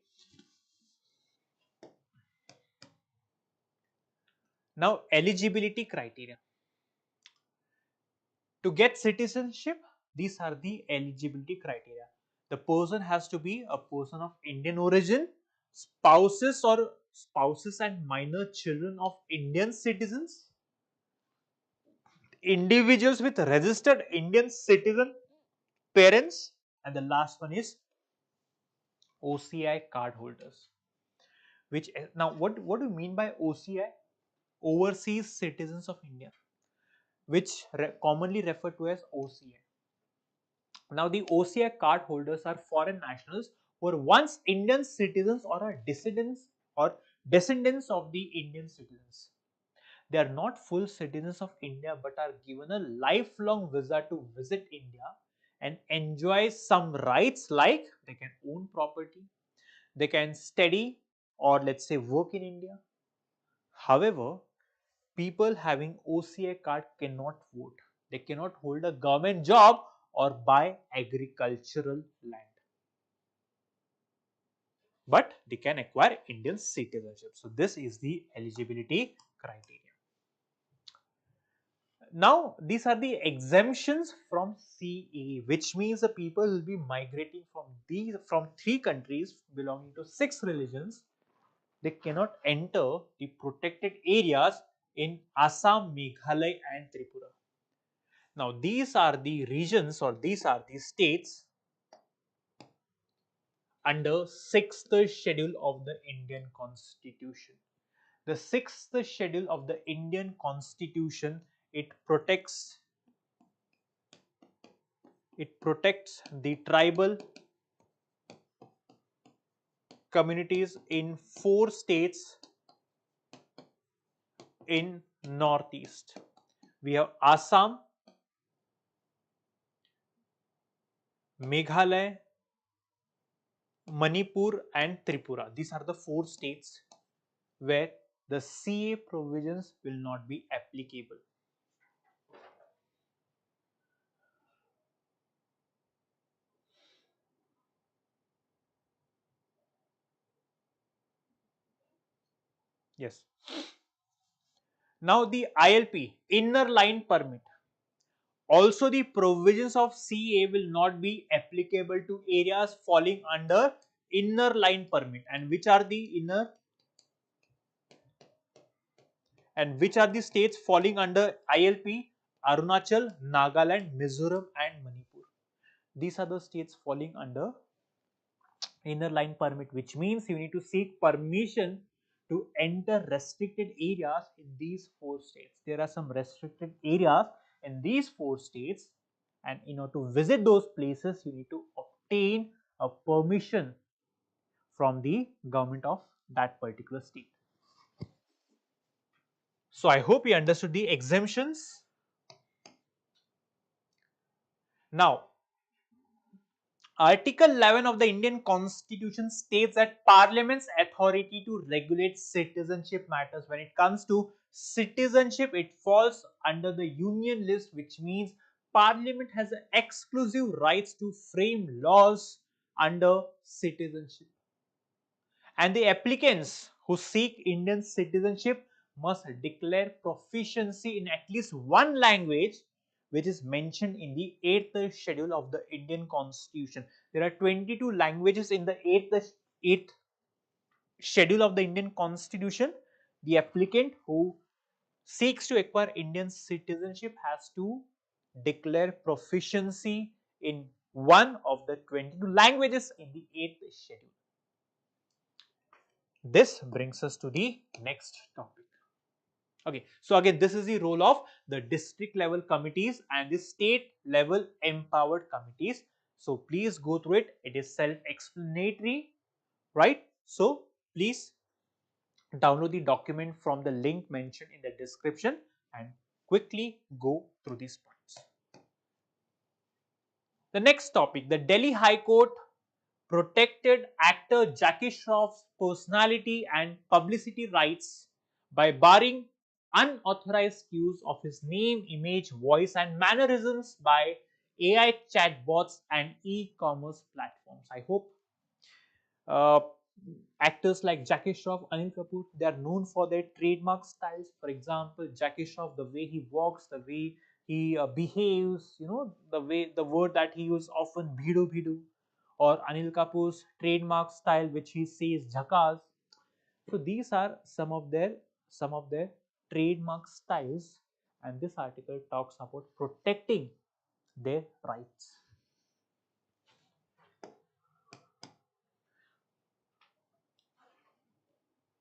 Speaker 1: Now, eligibility criteria. To get citizenship, these are the eligibility criteria. The person has to be a person of Indian origin, spouses and minor children of Indian citizens, individuals with registered Indian citizen parents, and the last one is OCI card holders. Which now what do you mean by OCI? Overseas Citizens of India, which commonly referred to as OCI. Now, the OCI card holders are foreign nationals who were once Indian citizens or are descendants of the Indian citizens. They are not full citizens of India but are given a lifelong visa to visit India and enjoy some rights like they can own property, they can study or let's say work in India. However, people having OCI card cannot vote. They cannot hold a government job or buy agricultural land. But they can acquire Indian citizenship. So this is the eligibility criteria. Now, these are the exemptions from CAA, which means the people will be migrating from 3 countries belonging to 6 religions. They cannot enter the protected areas in Assam, Meghalaya, and Tripura. Now, these are the regions or these are the states under 6th schedule of the Indian Constitution. The 6th schedule of the Indian Constitution, it protects the tribal communities in 4 states in Northeast. We have Assam, Meghalaya, Manipur, and Tripura. These are the 4 states where the CA provisions will not be applicable. Yes. Now the ILP, inner line permit. Also, the provisions of CA will not be applicable to areas falling under inner line permit. And which are the inner And which are the states falling under ILP? Arunachal, Nagaland, Mizoram and Manipur. These are the states falling under inner line permit, which means you need to seek permission to enter restricted areas in these 4 states. There are some restricted areas in these 4 states, and in order to visit those places, you need to obtain a permission from the government of that particular state. So I hope you understood the exemptions. Now, Article 11 of the Indian Constitution states that Parliament's authority to regulate citizenship matters. When it comes to citizenship, it falls under the Union list, which means Parliament has exclusive rights to frame laws under citizenship. And the applicants who seek Indian citizenship must declare proficiency in at least one language which is mentioned in the 8th schedule of the Indian Constitution. There are 22 languages in the 8th schedule of the Indian Constitution. The applicant who seeks to acquire Indian citizenship has to declare proficiency in one of the 22 languages in the 8th schedule. This brings us to the next topic. Okay, so again, this is the role of the district level committees and the state level empowered committees. So please go through it. It is self-explanatory, right? So please download the document from the link mentioned in the description and quickly go through these points. The next topic, the Delhi High Court protected actor Jackie Shroff's personality and publicity rights by barring unauthorized use of his name, image, voice and mannerisms by AI chatbots and e-commerce platforms. I hope uh, actors like Jackie Shroff, Anil Kapoor, they are known for their trademark styles. For example, Jackie Shroff, the way he walks, the way he behaves, the word that he uses often, bhidu bhidu, or Anil Kapoor's trademark style, which he says jhakas. So these are some of their trademark styles, and this article talks about protecting their rights.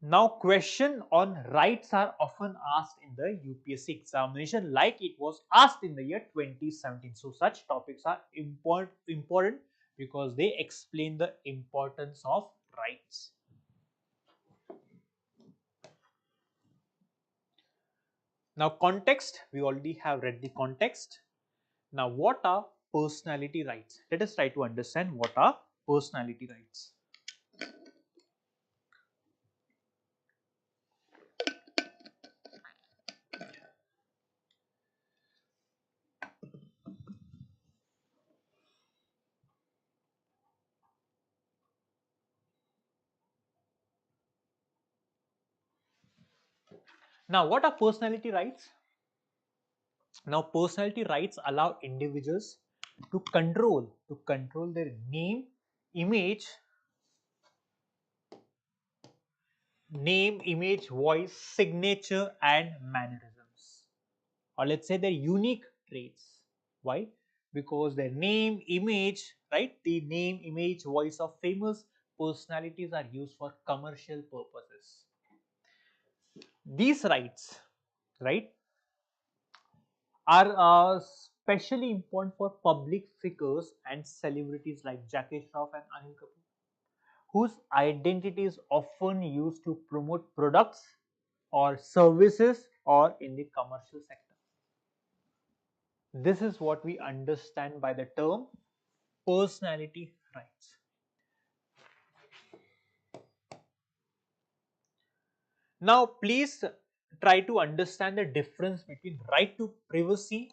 Speaker 1: Now, question on rights are often asked in the UPSC examination, like it was asked in the year 2017. So, such topics are important because they explain the importance of rights. Now, context, we already have read the context. Now, what are personality rights? Let us try to understand what are personality rights. Now, what are personality rights? Now, personality rights allow individuals to control their name, image, voice, signature, and mannerisms, or let's say their unique traits. Why? Because their name, image, right? The name, image, voice of famous personalities are used for commercial purposes. These rights, right, are especially important for public figures and celebrities like Jackie Shroff and Anil Kapoor, whose identity is often used to promote products or services or in the commercial sector. This is what we understand by the term personality rights. Now, please try to understand the difference between right to privacy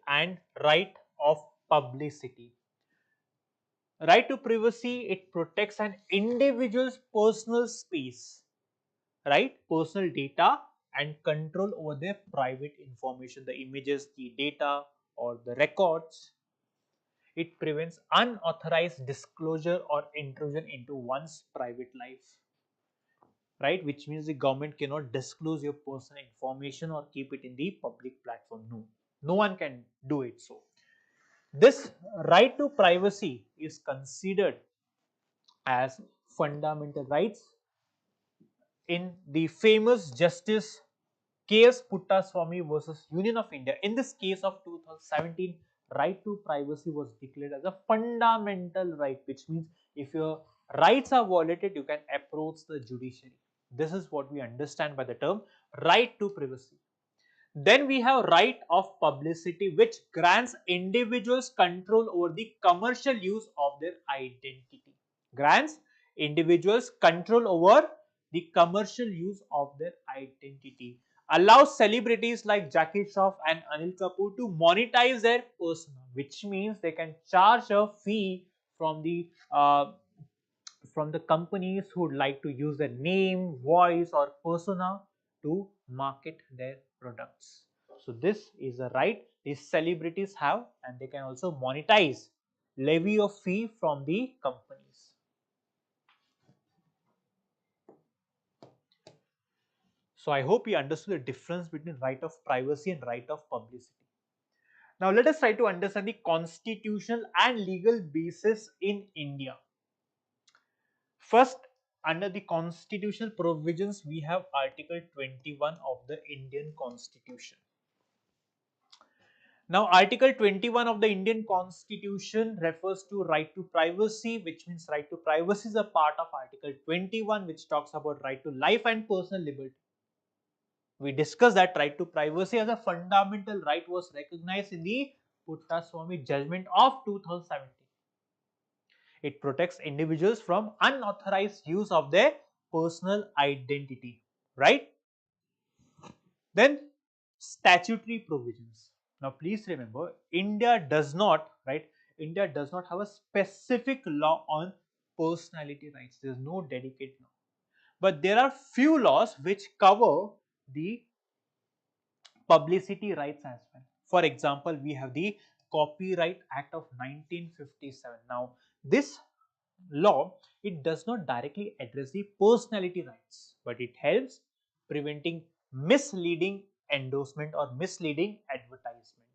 Speaker 1: and right of publicity. Right to privacy, it protects an individual's personal space, right? Personal data and control over their private information, the images, the data, or the records. It prevents unauthorized disclosure or intrusion into one's private life. right? Which means the government cannot disclose your personal information or keep it in the public platform. No, no one can do it. So this right to privacy is considered as fundamental rights in the famous Justice case Puttaswamy versus Union of India. In this case of 2017, right to privacy was declared as a fundamental right, which means if your rights are violated, you can approach the judiciary. This is what we understand by the term right to privacy. Then we have right of publicity, which grants individuals control over the commercial use of their identity. Grants individuals control over the commercial use of their identity. Allows celebrities like Jackie Shroff and Anil Kapoor to monetize their persona, which means they can charge a fee from the companies who would like to use their name, voice or persona to market their products. So this is a right these celebrities have, and they can also monetize, levy a fee from the companies. So I hope you understood the difference between right of privacy and right of publicity. Now let us try to understand the constitutional and legal basis in India. First, under the constitutional provisions, we have Article 21 of the Indian Constitution. Now, Article 21 of the Indian Constitution refers to right to privacy, which means right to privacy is a part of Article 21, which talks about right to life and personal liberty. We discussed that right to privacy as a fundamental right was recognized in the Puttaswamy judgment of 2017. It protects individuals from unauthorized use of their personal identity, right? Then statutory provisions. Now please remember, India does not have a specific law on personality rights. There is no dedicated law. But there are few laws which cover the publicity rights as well. For example, we have the Copyright Act of 1957. Now, this law, it does not directly address the personality rights, but it helps preventing misleading endorsement or misleading advertisement.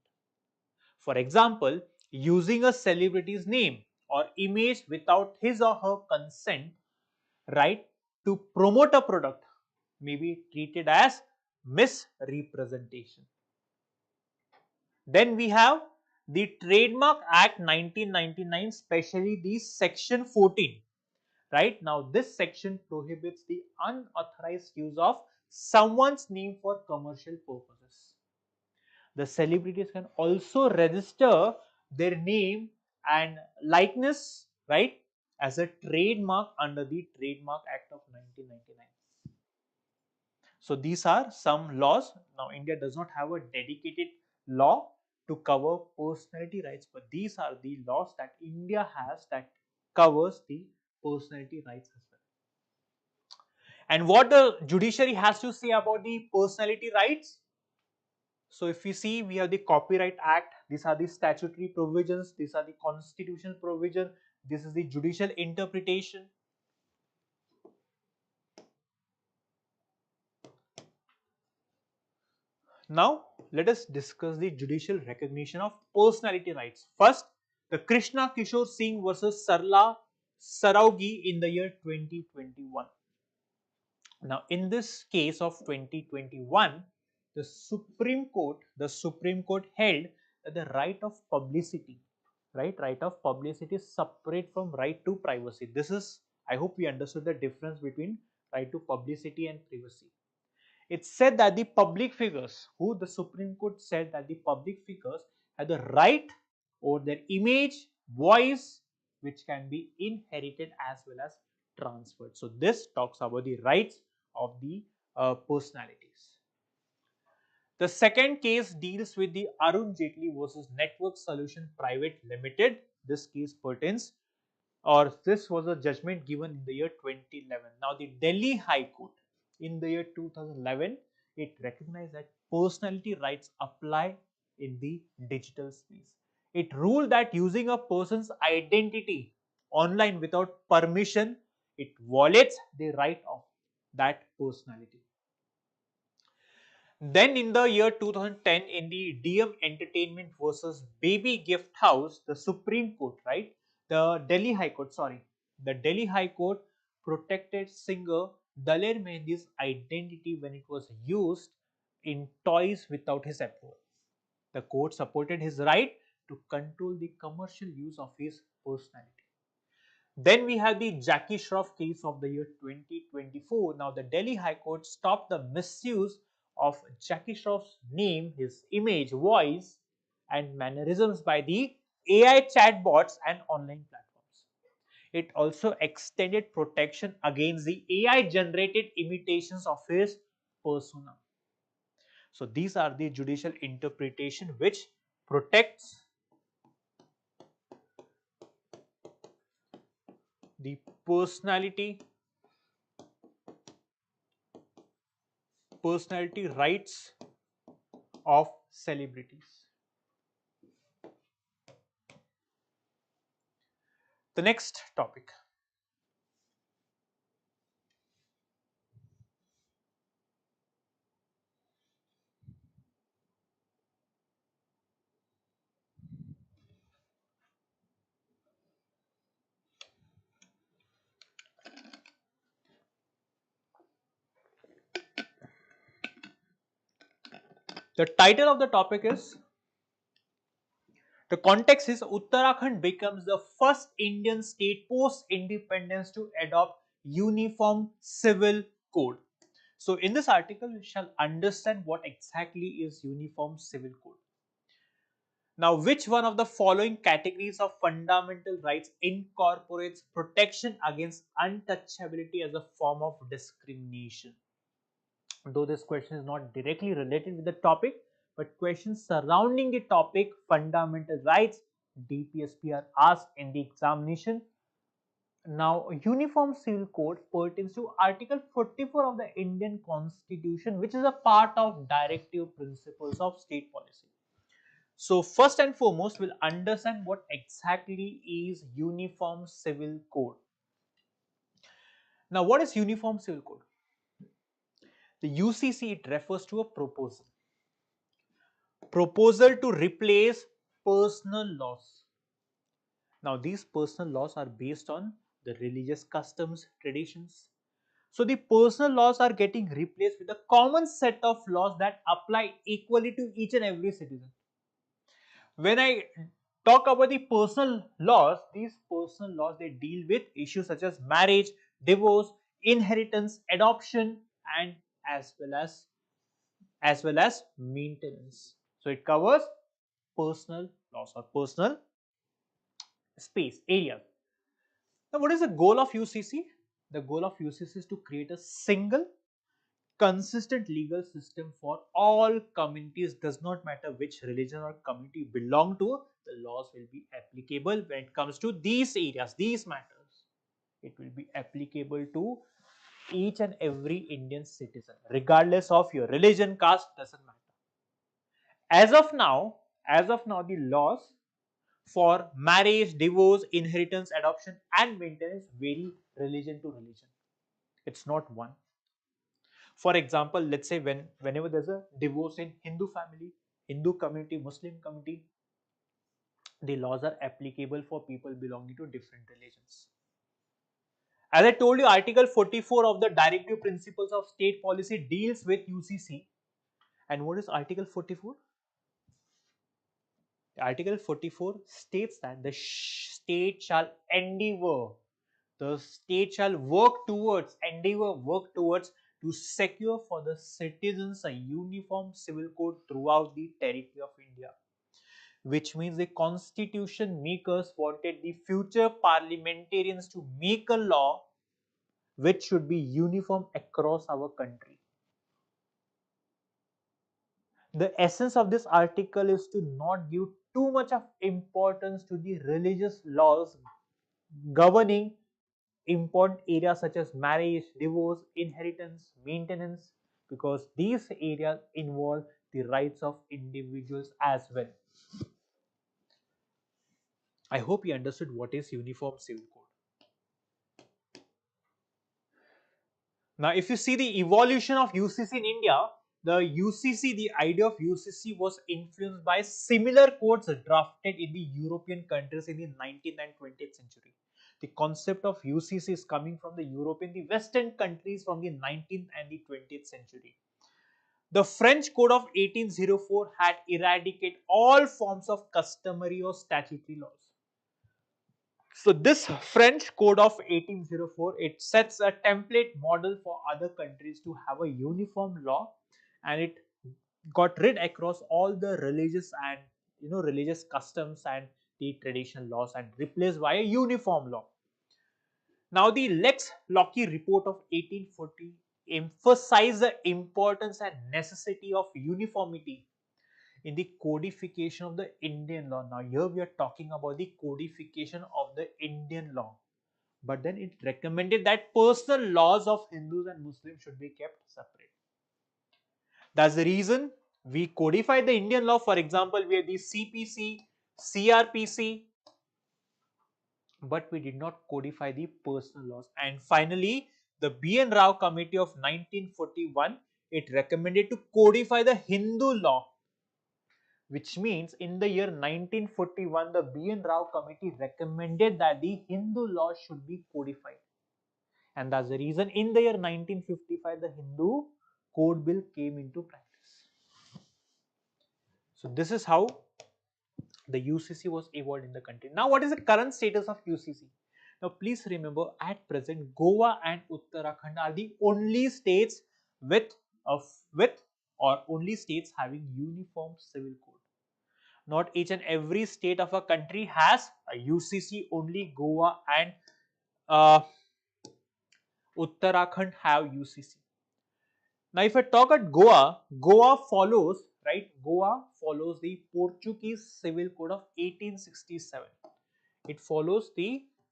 Speaker 1: For example, using a celebrity's name or image without his or her consent, right, to promote a product may be treated as misrepresentation. Then we have the Trademark Act 1999, especially the Section 14. Right now, this section prohibits the unauthorized use of someone's name for commercial purposes. The celebrities can also register their name and likeness, right, as a trademark under the Trademark Act of 1999. So these are some laws. Now India does not have a dedicated law to cover personality rights, but these are the laws that India has that covers the personality rights as well. And what the judiciary has to say about the personality rights? So if you see, we have the Copyright Act, these are the statutory provisions, these are the constitutional provision, this is the judicial interpretation. Now, let us discuss the judicial recognition of personality rights. First, the Krishna Kishore Singh versus Sarla Saraugi in the year 2021. Now, in this case of 2021, the Supreme Court held that the right of publicity, right of publicity is separate from right to privacy. This is, I hope we understood the difference between right to publicity and privacy. It said that the public figures, who the Supreme Court said that the public figures have the right over their image, voice, which can be inherited as well as transferred. So this talks about the rights of the personalities. The second case deals with the Arun Jaitley versus Network Solution Private Limited. This case pertains, or this was a judgment given in the year 2011. Now the Delhi High Court in the year 2011, it recognized that personality rights apply in the digital space. It ruled that using a person's identity online without permission, it violates the right of that personality. Then in the year 2010, in the DM Entertainment versus Baby Gift House, the Supreme Court, right? The Delhi High Court, sorry. The Delhi High Court protected singer Daler Mehendi's identity when it was used in toys without his approval. The court supported his right to control the commercial use of his personality. Then we have the Jackie Shroff case of the year 2024. Now, the Delhi High Court stopped the misuse of Jackie Shroff's name, his image, voice, and mannerisms by the AI chatbots and online platforms. It also extended protection against the AI generated imitations of his persona. So, these are the judicial interpretation which protects the personality rights of celebrities. The next topic. The title of the topic is, the context is, Uttarakhand becomes the first Indian state post independence to adopt uniform civil code. So in this article we shall understand what exactly is uniform civil code. Now, which one of the following categories of fundamental rights incorporates protection against untouchability as a form of discrimination? Though this question is not directly related with the topic, but questions surrounding the topic fundamental rights DPSP are asked in the examination. Now, Uniform Civil Code pertains to Article 44 of the Indian Constitution, which is a part of directive principles of state policy. So, first and foremost, we'll understand what exactly is Uniform Civil Code. Now, what is Uniform Civil Code? The UCC, it refers to a proposal to replace personal laws. Now, these personal laws are based on the religious customs, traditions. So, the personal laws are getting replaced with a common set of laws that apply equally to each and every citizen. When I talk about the personal laws, these personal laws, they deal with issues such as marriage, divorce, inheritance, adoption, and as well as maintenance. So it covers personal loss or personal space area. Now, what is the goal of UCC? The goal of UCC is to create a single consistent legal system for all communities. Does not matter which religion or community you belong to, the laws will be applicable when it comes to these areas, these matters. It will be applicable to each and every Indian citizen, regardless of your religion, caste, doesn't matter. As of now, the laws for marriage, divorce, inheritance, adoption, and maintenance vary religion to religion. It's not one. For example, let's say whenever there's a divorce in Hindu family, Hindu community, Muslim community, the laws are applicable for people belonging to different religions. As I told you, Article 44 of the Directive Principles of State Policy deals with UCC. And what is Article 44? Article 44 states that the state shall work towards to secure for the citizens a uniform civil code throughout the territory of India. Which means the constitution makers wanted the future parliamentarians to make a law which should be uniform across our country. The essence of this article is to not give too much of importance to the religious laws governing important areas such as marriage, divorce, inheritance, maintenance, because these areas involve the rights of individuals as well. I hope you understood what is Uniform Civil Code. Now, if you see the evolution of UCC in India, the idea of UCC was influenced by similar codes drafted in the European countries in the 19th and 20th century. The concept of UCC is coming from the European, the Western countries from the 19th and the 20th century. The French Code of 1804 had eradicated all forms of customary or statutory laws. So this French Code of 1804, it sets a template model for other countries to have a uniform law, and it got rid across all the religious and religious customs and the traditional laws and replaced by a uniform law. Now the Lex Loci report of 1840 emphasized the importance and necessity of uniformity in the codification of the Indian law. Now here we are talking about the codification of the Indian law. But then it recommended that personal laws of Hindus and Muslims should be kept separate. That's the reason we codified the Indian law. For example, we have the CPC, CRPC, but we did not codify the personal laws. And finally, the B.N. Rao Committee of 1941, it recommended to codify the Hindu law, which means in the year 1941, the B.N. Rao Committee recommended that the Hindu law should be codified. And that's the reason in the year 1955, the Hindu Code Bill came into practice. So this is how the UCC was evolved in the country. Now, what is the current status of UCC? Now, please remember, at present, Goa and Uttarakhand are the only states with or only states having uniform civil code. Not each and every state of a country has a UCC. Only Goa and Uttarakhand have UCC. Now, if I talk at Goa, Goa follows the Portuguese Civil Code of 1867. It follows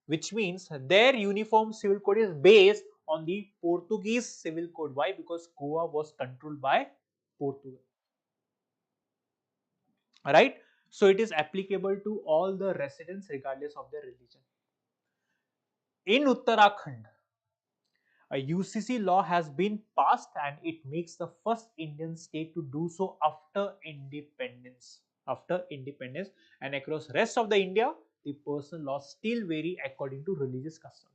Speaker 1: which means their uniform civil code is based on the Portuguese Civil Code. Why? Because Goa was controlled by Portugal. Alright, so it is applicable to all the residents regardless of their religion. In Uttarakhand, a UCC law has been passed and it makes the first Indian state to do so after independence. And across rest of the India, the personal laws still vary according to religious customs.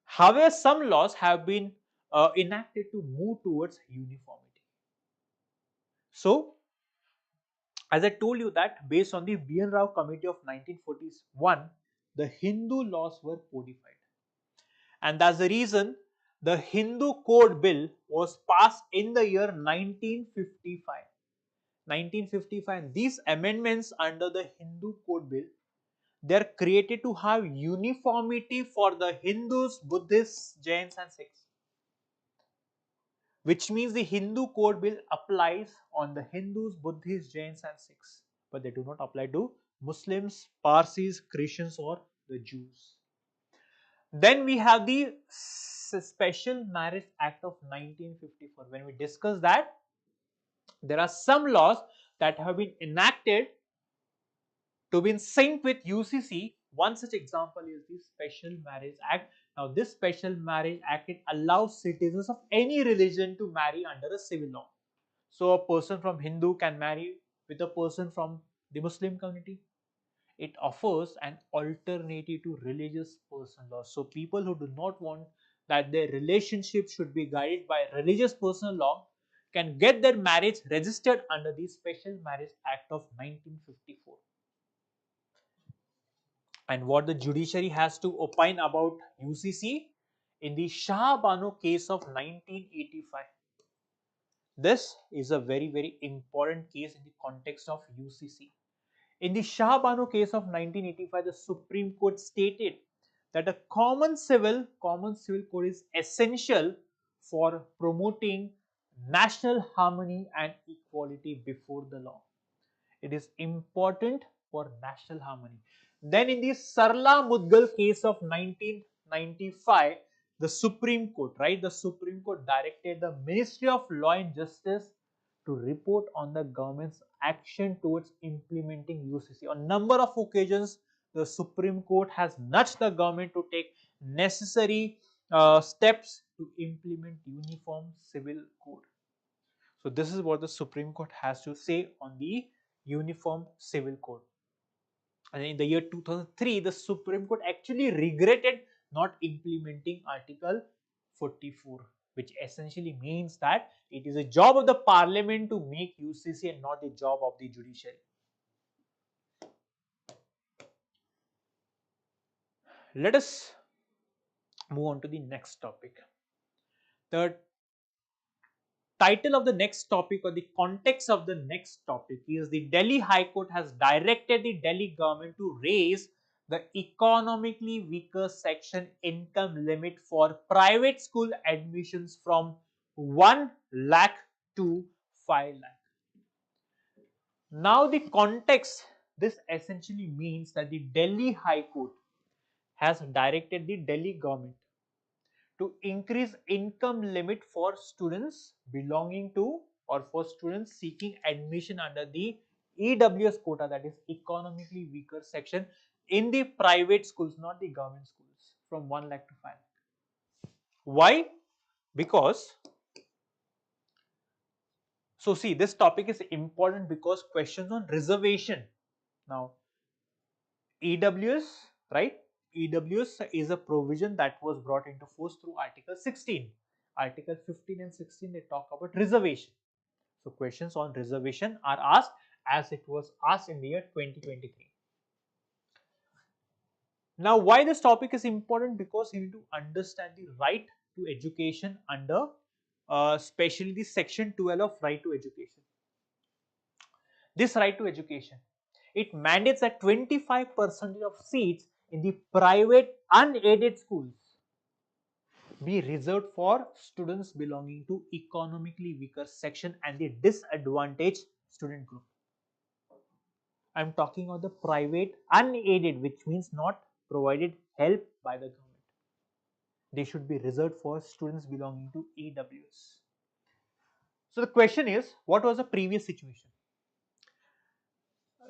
Speaker 1: However, some laws have been enacted to move towards uniformity. So, as I told you that based on the B.N. Rao Committee of 1941, the Hindu laws were codified. And that's the reason the Hindu Code Bill was passed in the year 1955. 1955, and these amendments under the Hindu Code Bill, they are created to have uniformity for the Hindus, Buddhists, Jains and Sikhs. Which means the Hindu Code Bill applies on the Hindus, Buddhists, Jains and Sikhs. But they do not apply to Muslims, Parsis, Christians or the Jews. Then we have the Special Marriage Act of 1954. When we discuss that, there are some laws that have been enacted to be in sync with UCC. One such example is the Special Marriage Act. Now, this Special Marriage Act, it allows citizens of any religion to marry under a civil law. So, a person from Hindu can marry with a person from the Muslim community. It offers an alternative to religious personal law. So, people who do not want that their relationship should be guided by religious personal law can get their marriage registered under the Special Marriage Act of 1954. And what the judiciary has to opine about UCC in the Shah Bano case of 1985. This is a very important case in the context of UCC. In the Shah Bano case of 1985, the Supreme Court stated that a common civil code is essential for promoting national harmony and equality before the law. It is important for national harmony. Then in the Sarla Mudgal case of 1995, the Supreme Court directed the Ministry of Law and Justice to report on the government's action towards implementing UCC. On a number of occasions, the Supreme Court has nudged the government to take necessary steps to implement uniform civil code. So this is what the Supreme Court has to say on the uniform civil code. And in the year 2003, the Supreme Court actually regretted not implementing Article 44, which essentially means that it is a job of the Parliament to make UCC and not the job of the judiciary. Let us move on to the next topic. The title of the next topic, or the context of the next topic, is the Delhi High Court has directed the Delhi government to raise the economically weaker section income limit for private school admissions from 1 lakh to 5 lakh. Now the context, this essentially means that the Delhi High Court has directed the Delhi government to increase income limit for students belonging to, or for students seeking admission under the EWS quota, that is economically weaker section, in the private schools, not the government schools, from 1 lakh to 5 lakh. Why? Because, so see, this topic is important because questions on reservation. Now, EWS, right? EWS is a provision that was brought into force through Article 16. Article 15 and 16, they talk about reservation. So questions on reservation are asked as it was asked in the year 2023. Now, why this topic is important? Because you need to understand the right to education under especially the section 12 of right to education. This right to education, it mandates that 25% of seats in the private unaided schools be reserved for students belonging to economically weaker section and the disadvantaged student group. I am talking of the private unaided, which means not provided help by the government. They should be reserved for students belonging to EWS. So the question is, what was the previous situation?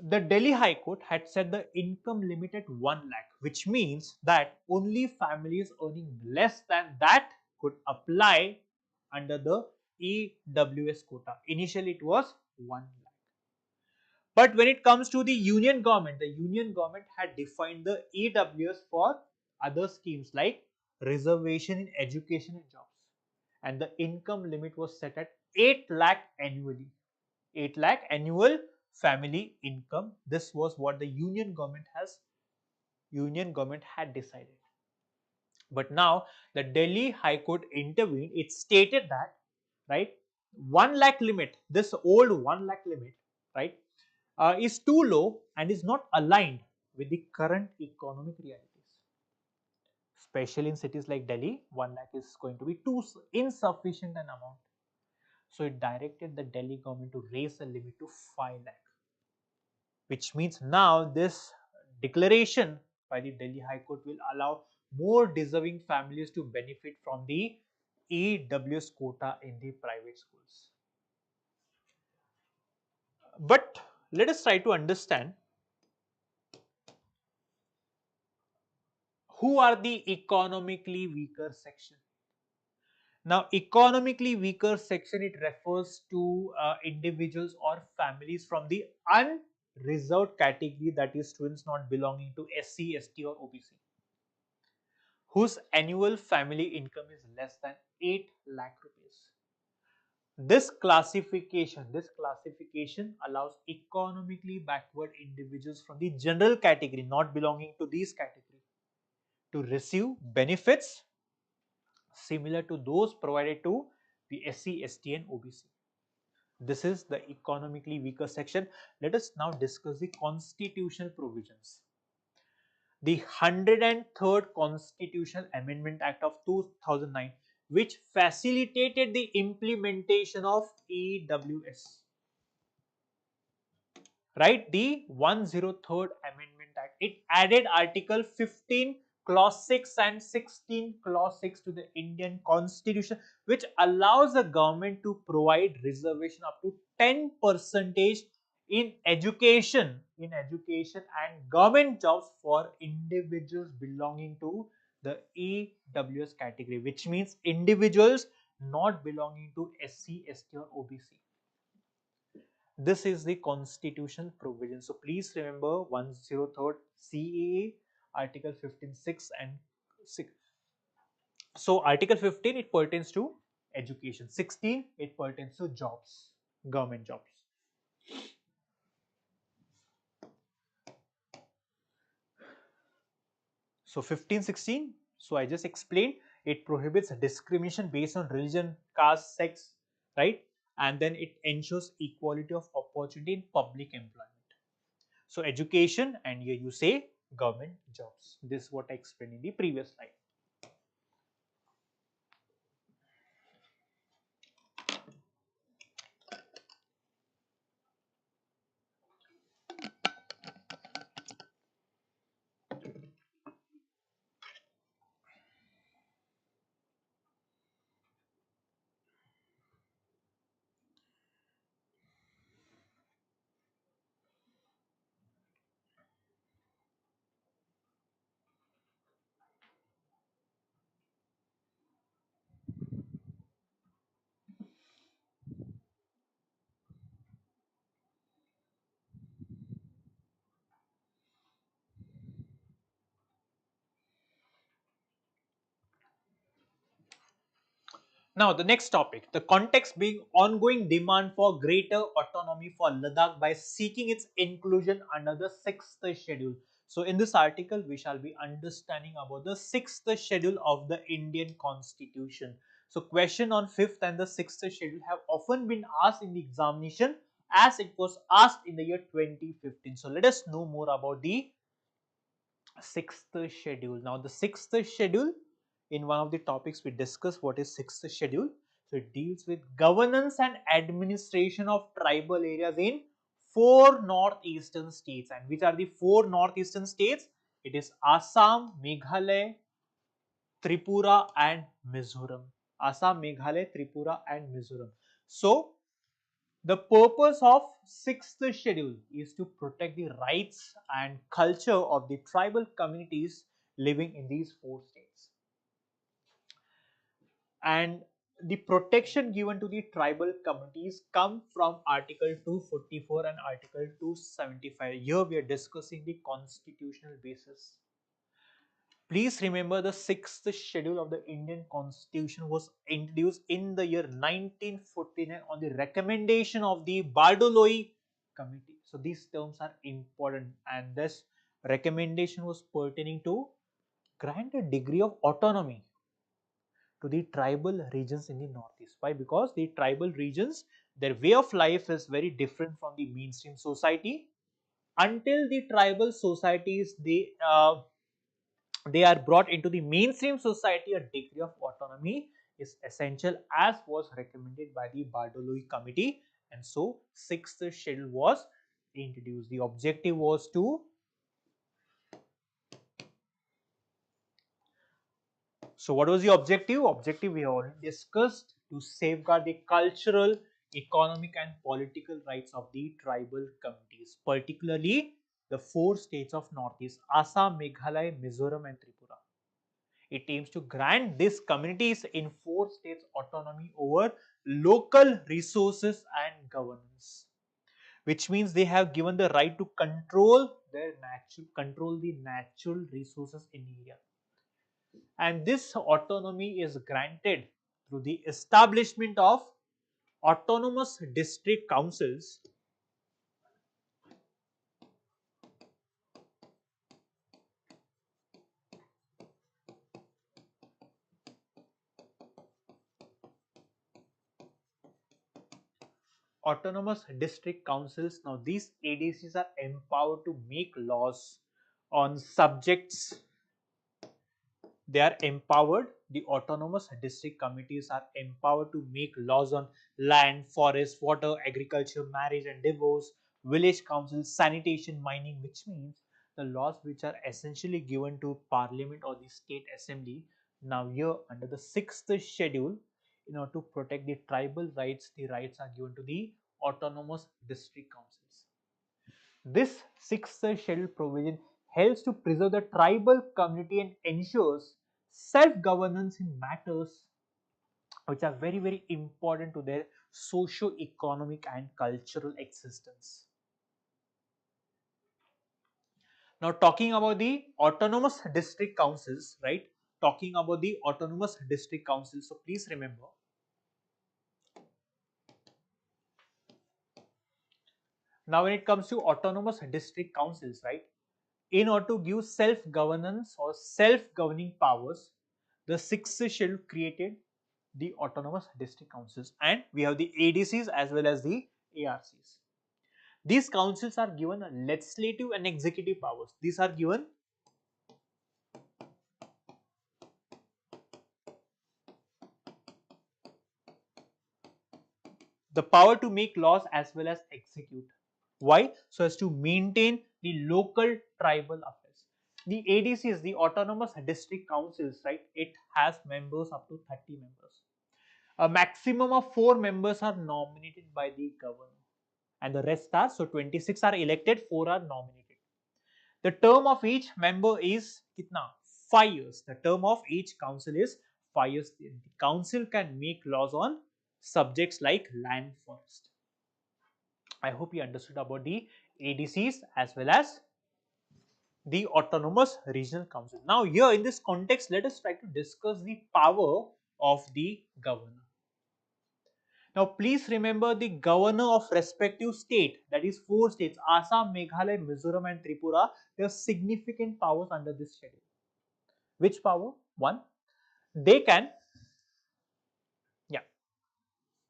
Speaker 1: The Delhi High Court had set the income limit at 1 lakh, which means that only families earning less than that could apply under the EWS quota. Initially, it was 1 lakh. But when it comes to the union government had defined the EWS for other schemes like reservation in education and jobs. And the income limit was set at 8 lakh annually. 8 lakh annual family income. This was what the union government had decided. But now the Delhi High Court intervened. It stated that, right, 1 lakh limit, this old 1 lakh limit, right, is too low and is not aligned with the current economic realities. Especially in cities like Delhi, 1 lakh is going to be too insufficient an amount. So it directed the Delhi government to raise the limit to 5 lakh. Which means now this declaration by the Delhi High Court will allow more deserving families to benefit from the EWS quota in the private schools. But let us try to understand who are the economically weaker section. Now, economically weaker section, it refers to individuals or families from the unreserved category, that is students not belonging to SC, ST or OBC, whose annual family income is less than 8 lakh rupees. This classification allows economically backward individuals from the general category, not belonging to these categories, to receive benefits similar to those provided to the SC, ST and OBC. This is the economically weaker section. Let us now discuss the constitutional provisions. The 103rd Constitutional Amendment Act of 2009, which facilitated the implementation of EWS. Right, the 103rd Amendment Act, it added Article 15 Clause 6 and 16 Clause 6 to the Indian Constitution, which allows the government to provide reservation up to 10% in education and government jobs for individuals belonging to the AWS category, which means individuals not belonging to SC, ST or OBC. This is the constitutional provision. So please remember 103rd CAA, Article 15(6) and 6. So Article 15, it pertains to education. 16, it pertains to jobs, government jobs. So 15, 16, so I just explained, it prohibits discrimination based on religion, caste, sex, right? And then it ensures equality of opportunity in public employment. So education, and here you say government jobs. This is what I explained in the previous slide. Now the next topic, the context being ongoing demand for greater autonomy for Ladakh by seeking its inclusion under the 6th schedule. So in this article, we shall be understanding about the 6th schedule of the Indian Constitution. So question on 5th and the 6th schedule have often been asked in the examination as it was asked in the year 2015. So let us know more about the 6th schedule. Now the 6th schedule, in one of the topics we discussed what is 6th schedule. So it deals with governance and administration of tribal areas in 4 northeastern states. And which are the 4 northeastern states? It is Assam, Meghalaya, Tripura and Mizoram. Assam, Meghalaya, Tripura and Mizoram. So the purpose of 6th schedule is to protect the rights and culture of the tribal communities living in these 4 states. And the protection given to the tribal communities come from Article 244 and Article 275. Here we are discussing the constitutional basis. Please remember the 6th schedule of the Indian Constitution was introduced in the year 1949 on the recommendation of the Bardoloi Committee. So these terms are important, and this recommendation was pertaining to grant a degree of autonomy to the tribal regions in the northeast. Why? Because the tribal regions, their way of life is very different from the mainstream society. Until the tribal societies, they are brought into the mainstream society, a degree of autonomy is essential as was recommended by the Bardoloi Committee, and so 6th schedule was introduced. The objective was to what was the objective? Objective we have already discussed, to safeguard the cultural, economic and political rights of the tribal communities, particularly the 4 states of Northeast, Assam, Meghalaya, Mizoram and Tripura. It aims to grant these communities in 4 states autonomy over local resources and governance, which means they have given the right to control the natural resources in the area. And this autonomy is granted through the establishment of autonomous district councils. Autonomous district councils, now these ADCs are empowered to make laws on subjects. They are empowered, the autonomous district committees are empowered to make laws on land, forest, water, agriculture, marriage and divorce, village councils, sanitation, mining, which means the laws which are essentially given to parliament or the state assembly. Now here under the 6th schedule, in order to protect the tribal rights, the rights are given to the autonomous district councils. This 6th schedule provision helps to preserve the tribal community and ensures self-governance in matters which are very, very important to their socio-economic and cultural existence. Now, talking about the autonomous district councils, right? Talking about the autonomous district councils. So, please remember, now when it comes to autonomous district councils, right? In order to give self-governance or self-governing powers, the sixth schedule created the autonomous district councils, and we have the ADCs as well as the ARCs. These councils are given legislative and executive powers. These are given the power to make laws as well as execute. Why? So as to maintain the local tribal affairs. The ADCs, the autonomous district councils, right? It has members up to 30 members. A maximum of 4 members are nominated by the governor, and the rest are, so 26 are elected, 4 are nominated. The term of each member is kitna? 5 years. The term of each council is 5 years. The council can make laws on subjects like land, forest. I hope you understood about the ADCs as well as the autonomous regional council. Now here in this context, let us try to discuss the power of the governor. Now please remember the governor of respective state, that is 4 states, Assam, Meghalaya, Mizoram and Tripura, they have significant powers under this schedule. Which power? One, they can,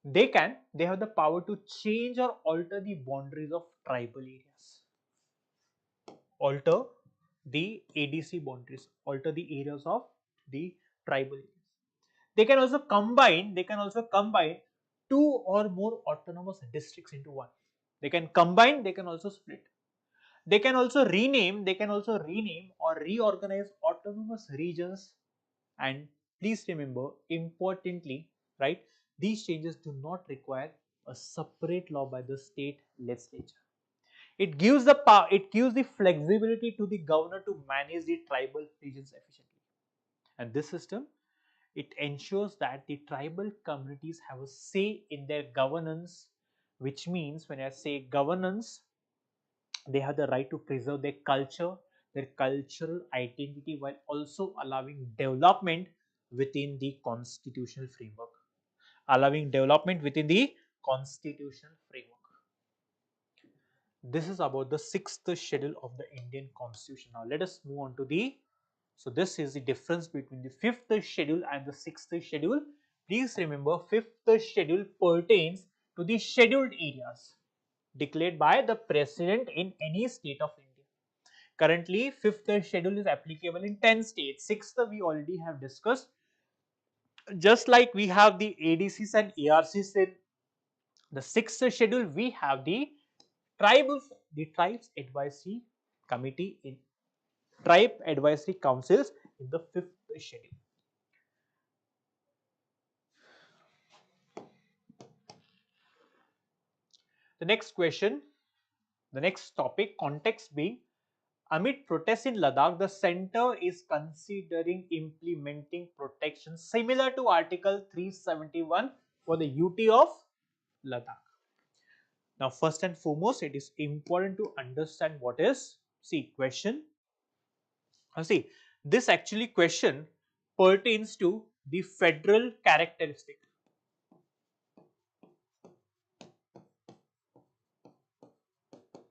Speaker 1: they have the power to change or alter the boundaries of tribal areas. Alter the ADC boundaries, alter the areas of the tribal areas. They can also combine 2 or more autonomous districts into one. They can combine, they can also split. They can also rename or reorganize autonomous regions. And please remember, importantly, right, these changes do not require a separate law by the state legislature. It gives the flexibility to the governor to manage the tribal regions efficiently. And this system, it ensures that the tribal communities have a say in their governance, which means when I say governance, they have the right to preserve their culture, their cultural identity, while also allowing development within the constitutional framework. Allowing development within the constitutional framework. This is about the 6th schedule of the Indian Constitution. Now let us move on to the, so this is the difference between the 5th schedule and the 6th schedule. Please remember, 5th schedule pertains to the scheduled areas declared by the president in any state of India. Currently, 5th schedule is applicable in 10 states. 6th we already have discussed. Just like we have the ADCs and ARCs in the 6th schedule, we have the tribes advisory committee in tribe advisory councils in the 5th schedule. The next question, the next topic, context being, amid protests in Ladakh, the center is considering implementing protection similar to Article 371 for the UT of Ladakh. Now, first and foremost, it is important to understand what is, question. This actually question pertains to the federal characteristic.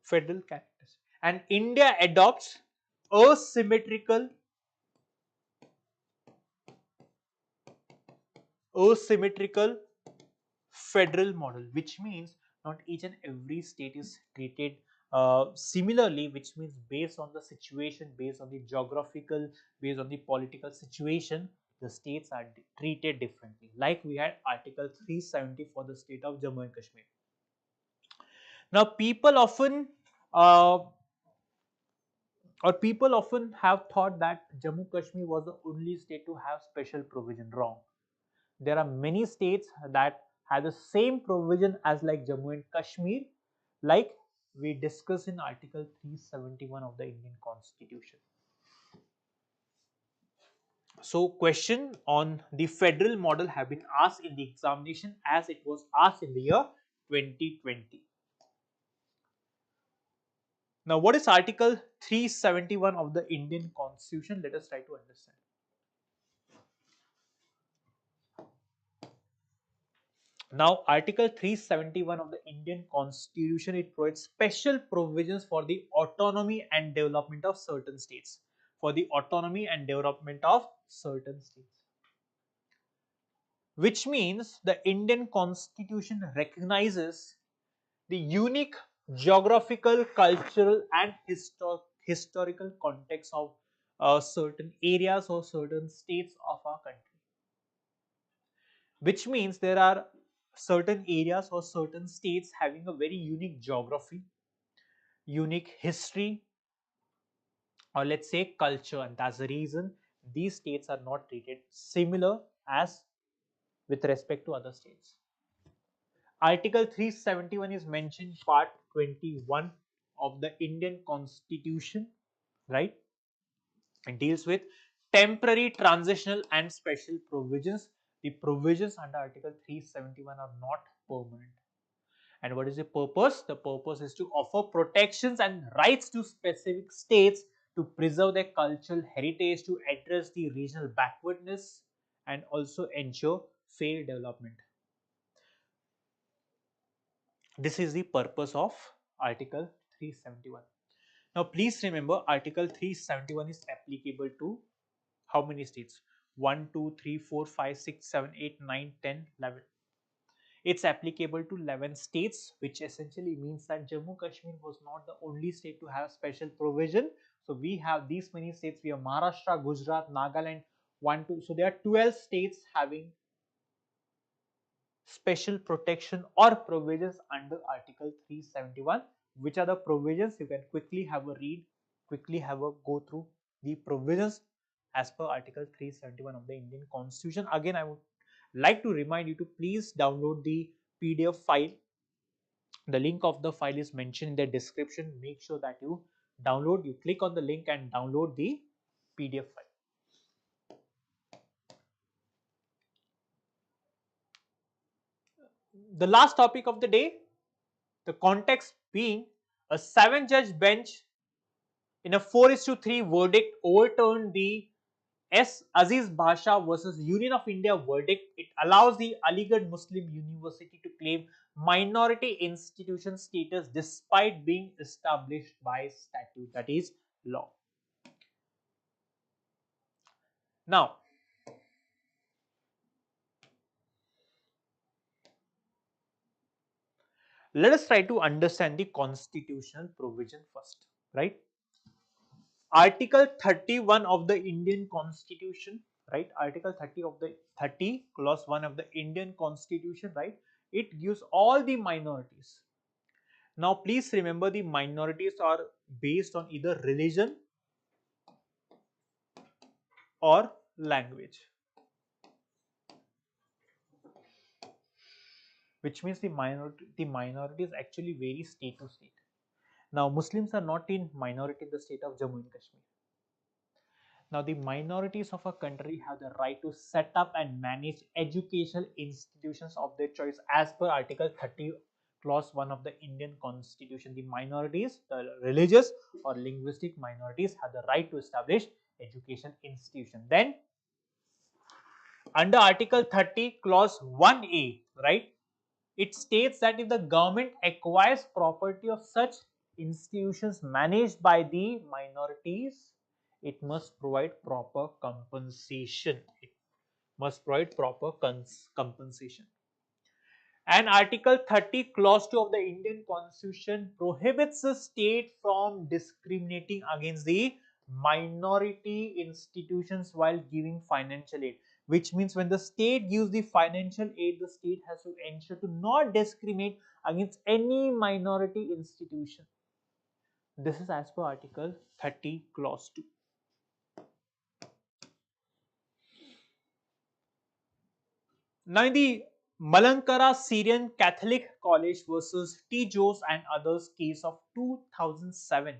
Speaker 1: Federal characteristic. And India adopts asymmetrical federal model, which means not each and every state is treated similarly, which means based on the situation, based on the geographical, based on the political situation, the states are treated differently. Like we had Article 370 for the state of Jammu and Kashmir. Now, uh, people often have thought that Jammu Kashmir was the only state to have special provision. Wrong. There are many states that have the same provision as like Jammu and Kashmir, like we discussed in Article 371 of the Indian Constitution. So question on the federal model have been asked in the examination as it was asked in the year 2020. Now what is Article 371 of the Indian Constitution? Let us try to understand. Now Article 371 of the Indian Constitution, it provides special provisions for the autonomy and development of certain states. For the autonomy and development of certain states. Which means the Indian Constitution recognizes the unique geographical, cultural and historical context of certain areas or certain states of our country. Which means there are certain areas or certain states having a very unique geography, unique history, or let's say culture, and that's the reason these states are not treated similar as with respect to other states. Article 371 is mentioned part 21 of the Indian Constitution, right? It deals with temporary, transitional and special provisions. The provisions under Article 371 are not permanent. And what is the purpose? The purpose is to offer protections and rights to specific states to preserve their cultural heritage, to address the regional backwardness and also ensure fair development. This is the purpose of Article 371. Now, please remember Article 371 is applicable to how many states? 1, 2, 3, 4, 5, 6, 7, 8, 9, 10, 11. It's applicable to 11 states, which essentially means that Jammu Kashmir was not the only state to have special provision. So, we have these many states. We have Maharashtra, Gujarat, Nagaland, 1, 2. So, there are 12 states having special protection or provisions under Article 371. Which are the provisions? You can quickly have a read, quickly have a go through the provisions as per Article 371 of the Indian Constitution. Again, I would like to remind you to please download the PDF file. The link of the file is mentioned in the description. Make sure that you download, you click on the link and download the PDF file. The last topic of the day, the context being a 7-judge bench in a 4:3 verdict overturned the S. Aziz Bhasha versus Union of India verdict. It allows the Aligarh Muslim University to claim minority institution status despite being established by statute, that is law. Now, let us try to understand the constitutional provision first, right? Article 31 of the Indian Constitution, right? Article 30 clause 1 of the Indian Constitution, right? It gives all the minorities. Now, please remember the minorities are based on either religion or language, which means the minorities actually vary state to state. Now, Muslims are not in minority in the state of Jammu and Kashmir. Now, the minorities of a country have the right to set up and manage educational institutions of their choice as per Article 30 clause 1 of the Indian Constitution. The minorities, the religious or linguistic minorities, have the right to establish education institution. Then under Article 30 clause 1A, right, it states that if the government acquires property of such institutions managed by the minorities, it must provide proper compensation. It must provide proper compensation. And Article 30 clause 2 of the Indian Constitution prohibits the state from discriminating against the minority institutions while giving financial aid, which means when the state gives the financial aid, the state has to ensure to not discriminate against any minority institution. This is as per Article 30 clause 2. Now, in the Malankara Syrian Catholic College versus T. Jose and others case of 2007,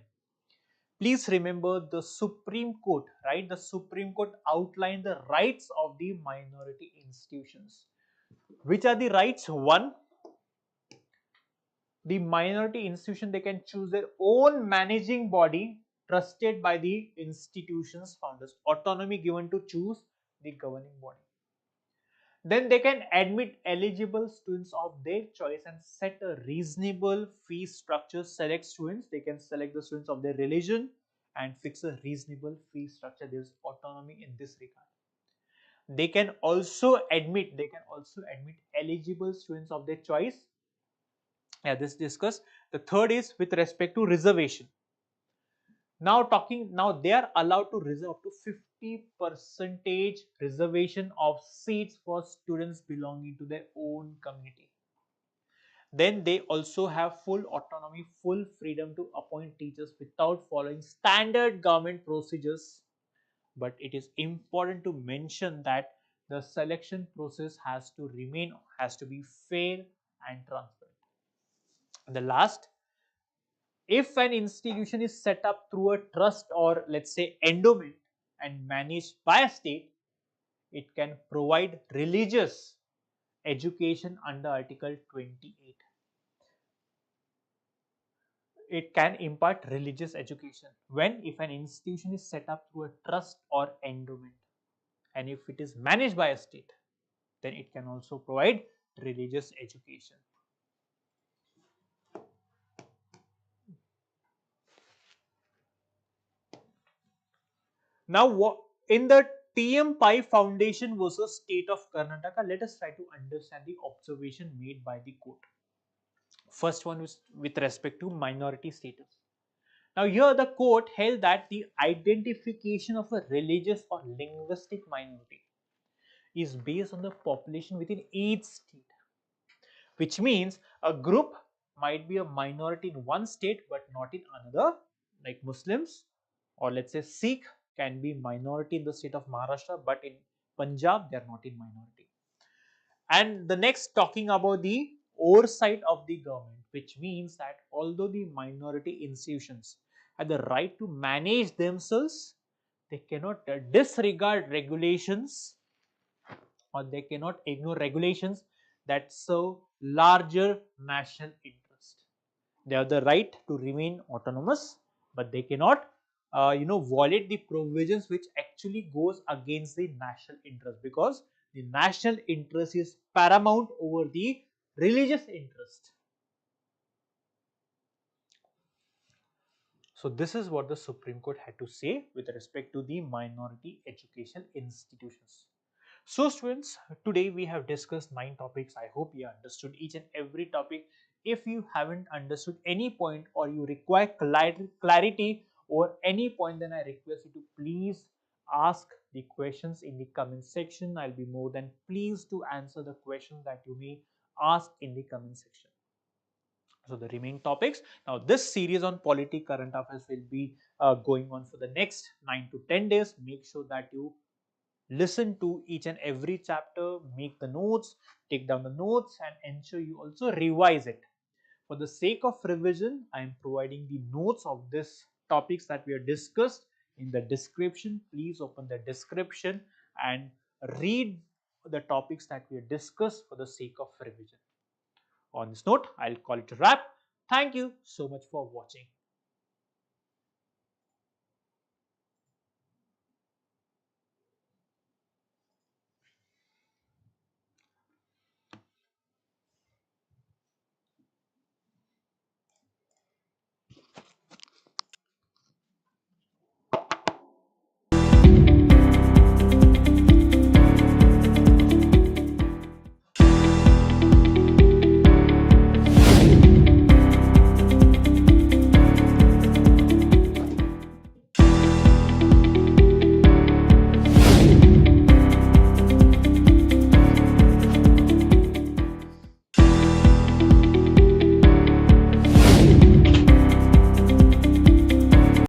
Speaker 1: Please remember the Supreme Court, right? The Supreme Court outlined the rights of the minority institutions. Which are the rights? One, the minority institution, they can choose their own managing body trusted by the institution's founders. Autonomy given to choose the governing body. Then they can admit eligible students of their choice and set a reasonable fee structure. Select students, they can select the students of their religion and fix a reasonable fee structure. There is autonomy in this regard. They can also admit eligible students of their choice. Yeah, this discussed. The third is with respect to reservation. Now they are allowed to reserve up to 50% reservation of seats for students belonging to their own community. Then they also have full autonomy, full freedom to appoint teachers without following standard government procedures. But it is important to mention that the selection process has to be fair and transparent. The last, if an institution is set up through a trust or let's say endowment and managed by a state, it can provide religious education under Article 28. It can impart religious education when if an institution is set up through a trust or endowment, and if it is managed by a state, then it can also provide religious education. Now, in the TM Pi Foundation versus State of Karnataka, let us try to understand the observation made by the court. First one is with respect to minority status. Now, here the court held that the identification of a religious or linguistic minority is based on the population within each state, which means a group might be a minority in one state but not in another, like Muslims, or let's say Sikh can be minority in the state of Maharashtra, but in Punjab they are not in minority. And the next, talking about the oversight of the government, which means that although the minority institutions have the right to manage themselves, they cannot disregard regulations, or they cannot ignore regulations that serve larger national interest. They have the right to remain autonomous, but they cannot violate the provisions which actually goes against the national interest, because the national interest is paramount over the religious interest. So this is what the Supreme Court had to say with respect to the minority education institutions. So students, today we have discussed 9 topics. I hope you understood each and every topic. If you haven't understood any point or you require clarity over any point, then I request you to please ask the questions in the comment section. I'll be more than pleased to answer the questions that you may ask in the comment section. So the remaining topics, now this series on polity current affairs will be going on for the next 9 to 10 days. Make sure that you listen to each and every chapter, make the notes, take down the notes, and ensure you also revise it. For the sake of revision, I am providing the notes of this topics that we have discussed in the description. Please open the description and read the topics that we have discussed for the sake of revision. On this note, I'll call it a wrap. Thank you so much for watching.